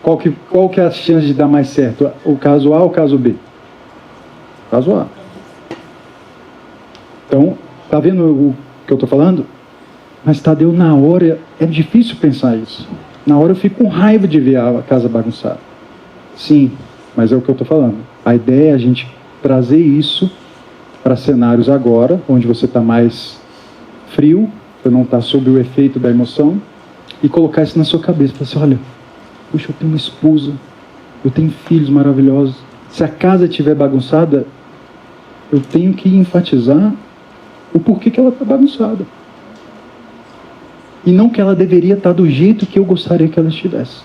Qual que é a chance de dar mais certo? O caso A ou o caso B? O caso A. Então, tá vendo o que eu estou falando? Mas Tadeu, na hora, é difícil pensar isso. Na hora eu fico com raiva de ver a casa bagunçada. Sim, mas é o que eu estou falando. A ideia é a gente trazer isso para cenários agora, onde você está mais frio, você não está sob o efeito da emoção, e colocar isso na sua cabeça. Falar assim, olha, puxa, eu tenho uma esposa, eu tenho filhos maravilhosos. Se a casa estiver bagunçada, eu tenho que enfatizar o porquê que ela está bagunçada. E não que ela deveria estar do jeito que eu gostaria que ela estivesse.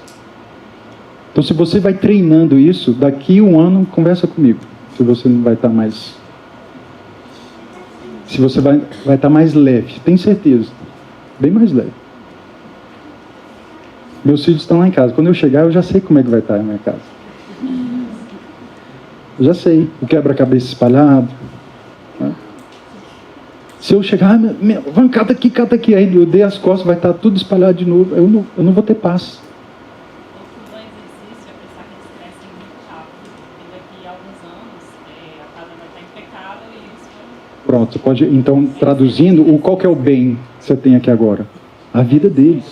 Então, se você vai treinando isso, daqui 1 ano, conversa comigo. Se você não vai estar mais... Se você vai estar mais leve. Tenho certeza. Bem mais leve. Meus filhos estão lá em casa. Quando eu chegar, eu já sei como é que vai estar a minha casa. Eu já sei. O quebra-cabeça espalhado. Né? Se eu chegar, vamos, cata aqui. Aí eu dei as costas, vai estar tudo espalhado de novo. Eu não vou ter paz. Pronto, você pode, então, traduzindo, qual que é o bem que você tem aqui agora? A vida deles.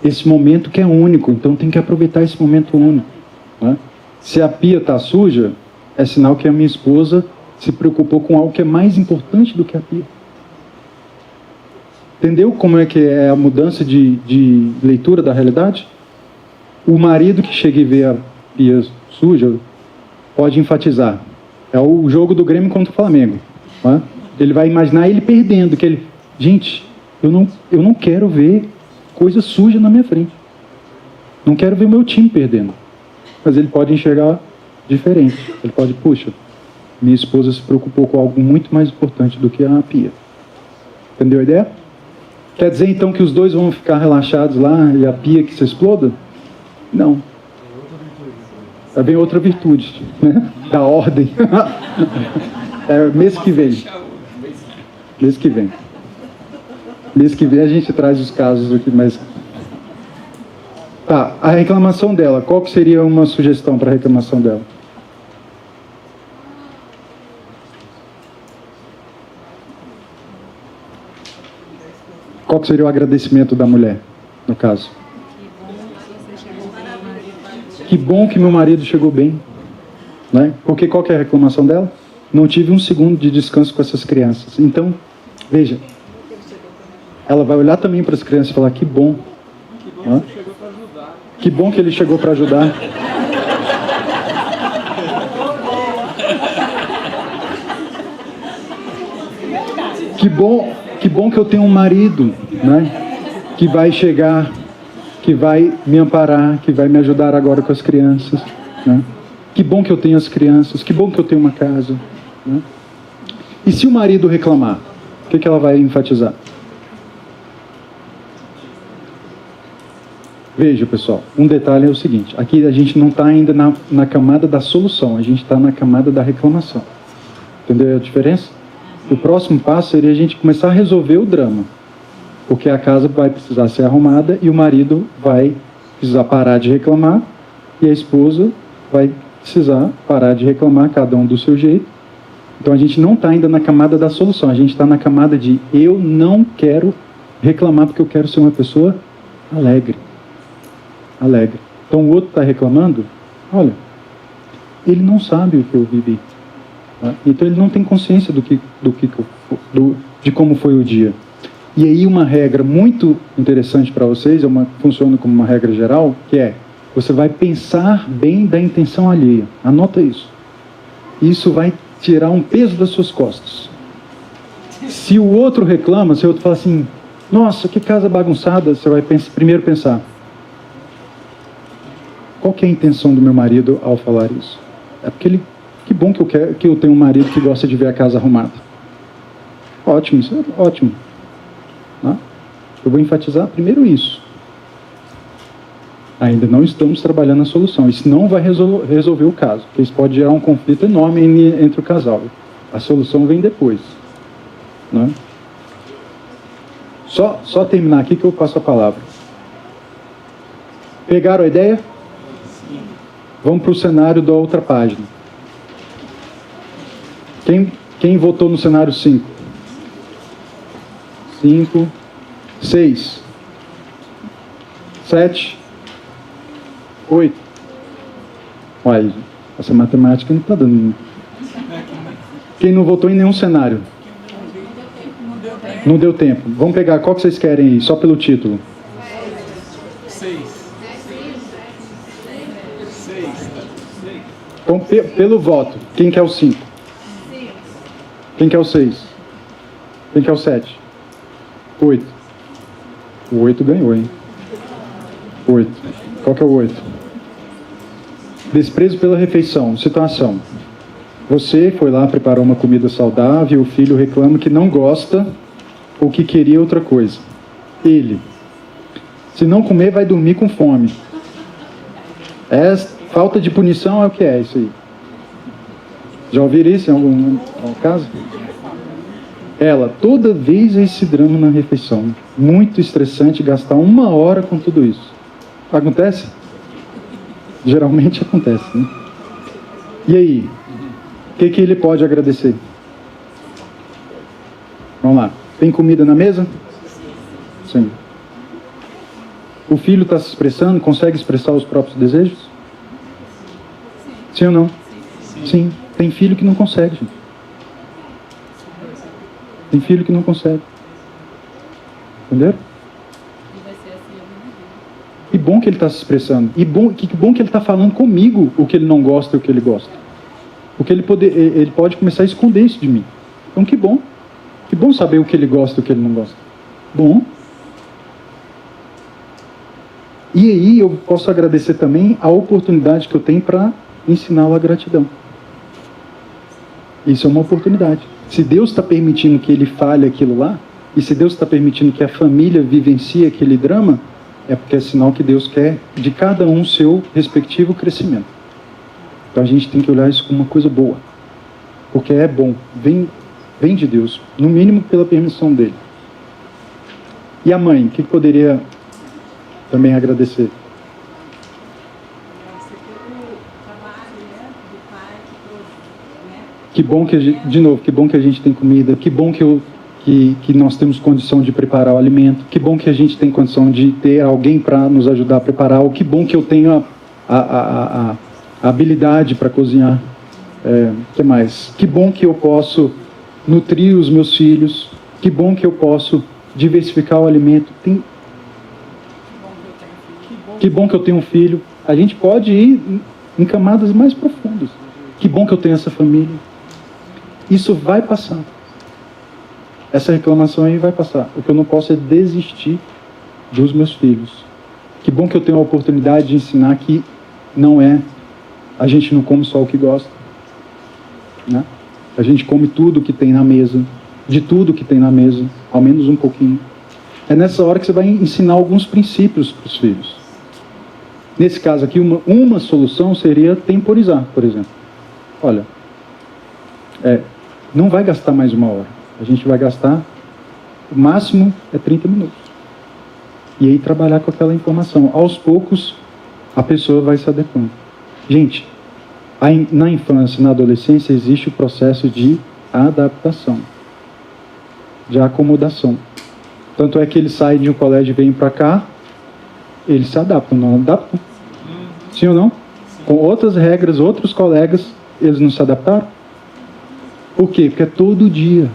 Esse momento que é único, então tem que aproveitar esse momento único. Né? Se a pia está suja, é sinal que a minha esposa se preocupou com algo que é mais importante do que a pia. Entendeu como é que é a mudança de leitura da realidade? O marido que chega e vê a pia suja pode enfatizar. É o jogo do Grêmio contra o Flamengo. Tá? Ele vai imaginar ele perdendo. Que ele, gente, eu não quero ver coisa suja na minha frente. Não quero ver meu time perdendo. Mas ele pode enxergar diferente. Ele pode, puxa, minha esposa se preocupou com algo muito mais importante do que a pia. Entendeu a ideia? Quer dizer então que os dois vão ficar relaxados lá e a pia que se exploda? Não. Aí vem outra virtude, né? Da ordem. É mês que vem. Mês que vem. Mês que vem a gente traz os casos aqui, mas... Tá, a reclamação dela. Qual que seria uma sugestão para a reclamação dela? Qual que seria o agradecimento da mulher, no caso? Que bom que meu marido chegou bem. Né? Porque qual que é a reclamação dela? Não tive um segundo de descanso com essas crianças. Então, veja, ela vai olhar também para as crianças e falar, que bom. Né? Que bom que ele chegou para ajudar. Que bom que eu tenho um marido, né? Que vai chegar, que vai me amparar, que vai me ajudar agora com as crianças, né? Que bom que eu tenho as crianças, que bom que eu tenho uma casa, né? E se o marido reclamar, o que ela vai enfatizar? Veja, pessoal, um detalhe é o seguinte, aqui a gente não está ainda na camada da solução, a gente está na camada da reclamação. Entendeu a diferença? O próximo passo seria a gente começar a resolver o drama, porque a casa vai precisar ser arrumada e o marido vai precisar parar de reclamar e a esposa vai precisar parar de reclamar, cada um do seu jeito. Então a gente não está ainda na camada da solução, a gente está na camada de eu não quero reclamar porque eu quero ser uma pessoa alegre. Alegre. Então o outro está reclamando, olha, ele não sabe o que eu vivi. Tá? Então ele não tem consciência de como foi o dia. E aí uma regra muito interessante para vocês, funciona como uma regra geral, que é, você vai pensar bem da intenção alheia. Anota isso. Isso vai tirar um peso das suas costas. Se o outro reclama, se o outro fala assim, nossa, que casa bagunçada, você vai primeiro pensar, qual que é a intenção do meu marido ao falar isso? É porque que bom que eu tenho um marido que gosta de ver a casa arrumada. Ótimo, isso é ótimo. Tá? Eu vou enfatizar primeiro isso. Ainda não estamos trabalhando a solução. Isso não vai resolver o caso, porque isso pode gerar um conflito enorme entre o casal. A solução vem depois. Né? Só terminar aqui que eu passo a palavra. Pegaram a ideia? Vamos para o cenário da outra página. Quem votou no cenário 5? 5, 6, 7, 8. Olha, essa matemática não está dando. Quem não votou em nenhum cenário? Não deu tempo. Vamos pegar, qual que vocês querem aí, só pelo título? 6. Então, pelo voto, quem quer o 5? Quem quer o 6? Quem quer o 7? 8. O 8 ganhou, hein? 8. Qual que é o 8? Desprezo pela refeição. Situação. Você foi lá, preparou uma comida saudável, o filho reclama que não gosta ou que queria outra coisa. Ele, se não comer, vai dormir com fome. Falta de punição é o que é isso aí? Já ouviram isso em algum caso? Ela, toda vez esse drama na refeição. Muito estressante gastar 1 hora com tudo isso. Acontece? Geralmente acontece, né? E aí? O que ele pode agradecer? Vamos lá. Tem comida na mesa? Sim. O filho está se expressando? Consegue expressar os próprios desejos? Sim ou não? Sim. Tem filho que não consegue, gente. Tem filho que não consegue. Entenderam? Que bom que ele está se expressando. E que bom que ele está falando comigo o que ele não gosta e o que ele gosta. Porque ele pode começar a esconder isso de mim. Então, que bom saber o que ele gosta e o que ele não gosta. Bom. E aí eu posso agradecer também a oportunidade que eu tenho para ensiná-lo a gratidão. Isso é uma oportunidade. Se Deus está permitindo que ele fale aquilo lá, e se Deus está permitindo que a família vivencie aquele drama, é porque é sinal que Deus quer de cada um seu respectivo crescimento. Então a gente tem que olhar isso como uma coisa boa. Porque é bom, vem de Deus, no mínimo pela permissão dele. E a mãe, o que poderia também agradecer? Que bom que de novo, que bom que a gente tem comida, que bom que nós temos condição de preparar o alimento, que bom que a gente tem condição de ter alguém para nos ajudar a preparar, ou que bom que eu tenho a habilidade para cozinhar. Que mais? Que bom que eu posso nutrir os meus filhos, que bom que eu posso diversificar o alimento. Que bom que eu tenho um filho. A gente pode ir em camadas mais profundas. Que bom que eu tenho essa família. Isso vai passar. Essa reclamação aí vai passar. O que eu não posso é desistir dos meus filhos. Que bom que eu tenho a oportunidade de ensinar que a gente não come só o que gosta. Né? A gente come tudo que tem na mesa, de tudo que tem na mesa, ao menos um pouquinho. É nessa hora que você vai ensinar alguns princípios para os filhos. Nesse caso aqui, uma solução seria temporizar, por exemplo. Olha, não vai gastar mais 1 hora. A gente vai gastar, o máximo é 30 minutos. E aí trabalhar com aquela informação. Aos poucos, a pessoa vai se adequando. Gente, na infância e na adolescência existe o processo de adaptação, de acomodação. Tanto é que eles saem de um colégio e vêm para cá, eles se adaptam, não adaptam? Sim ou não? Com outras regras, outros colegas, eles não se adaptaram? Por quê? Porque é todo dia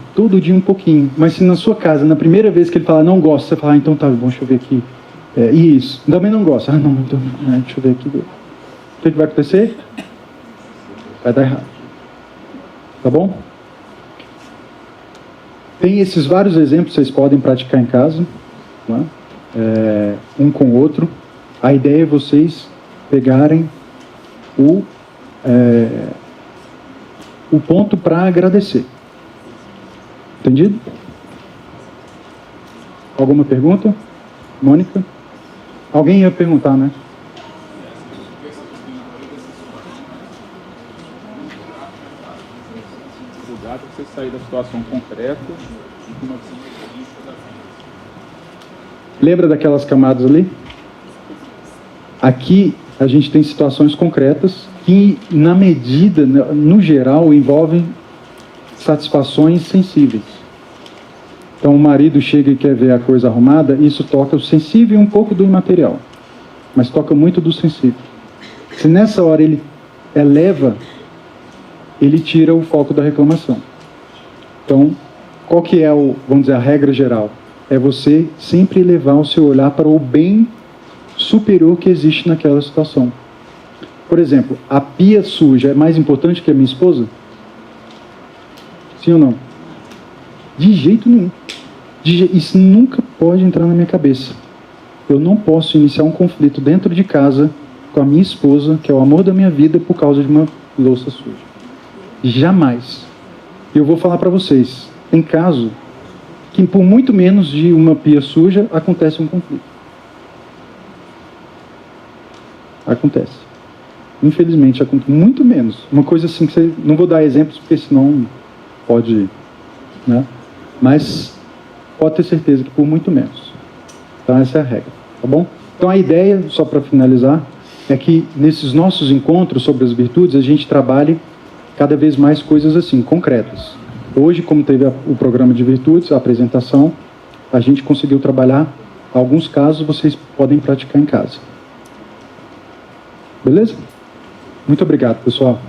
um pouquinho. Mas se na sua casa, na primeira vez que ele fala não gosta, você fala, então tá bom, deixa eu ver aqui. Isso, também não gosta. Não, então, deixa eu ver aqui. O que vai acontecer? Vai dar errado. Tá bom? Tem esses vários exemplos que vocês podem praticar em casa, né? Um com o outro. A ideia é vocês pegarem o ponto para agradecer. Entendido? Alguma pergunta? Mônica? Alguém ia perguntar, né? Para você sair da situação concreta e com uma visão realista da vida. Lembra daquelas camadas ali? Aqui a gente tem situações concretas que, na medida, no geral, envolvem satisfações sensíveis. Então, o marido chega e quer ver a coisa arrumada, isso toca o sensível e um pouco do imaterial, mas toca muito do sensível. Se nessa hora ele eleva, ele tira o foco da reclamação. Então, qual que é vamos dizer, a regra geral? É você sempre levar o seu olhar para o bem superior que existe naquela situação. Por exemplo, a pia suja é mais importante que a minha esposa? Sim ou não? De jeito nenhum. Isso nunca pode entrar na minha cabeça. Eu não posso iniciar um conflito dentro de casa com a minha esposa, que é o amor da minha vida, por causa de uma louça suja. Jamais. Eu vou falar para vocês, tem caso que por muito menos de uma pia suja acontece um conflito. Acontece. Infelizmente, acontece muito menos. Uma coisa assim que você... Não vou dar exemplos, porque senão pode... Né? Mas pode ter certeza que por muito menos. Então essa é a regra, tá bom? Então a ideia, só para finalizar, é que nesses nossos encontros sobre as virtudes, a gente trabalhe cada vez mais coisas assim, concretas. Hoje, como teve o programa de virtudes, a apresentação, a gente conseguiu trabalhar alguns casos, vocês podem praticar em casa. Beleza? Muito obrigado, pessoal.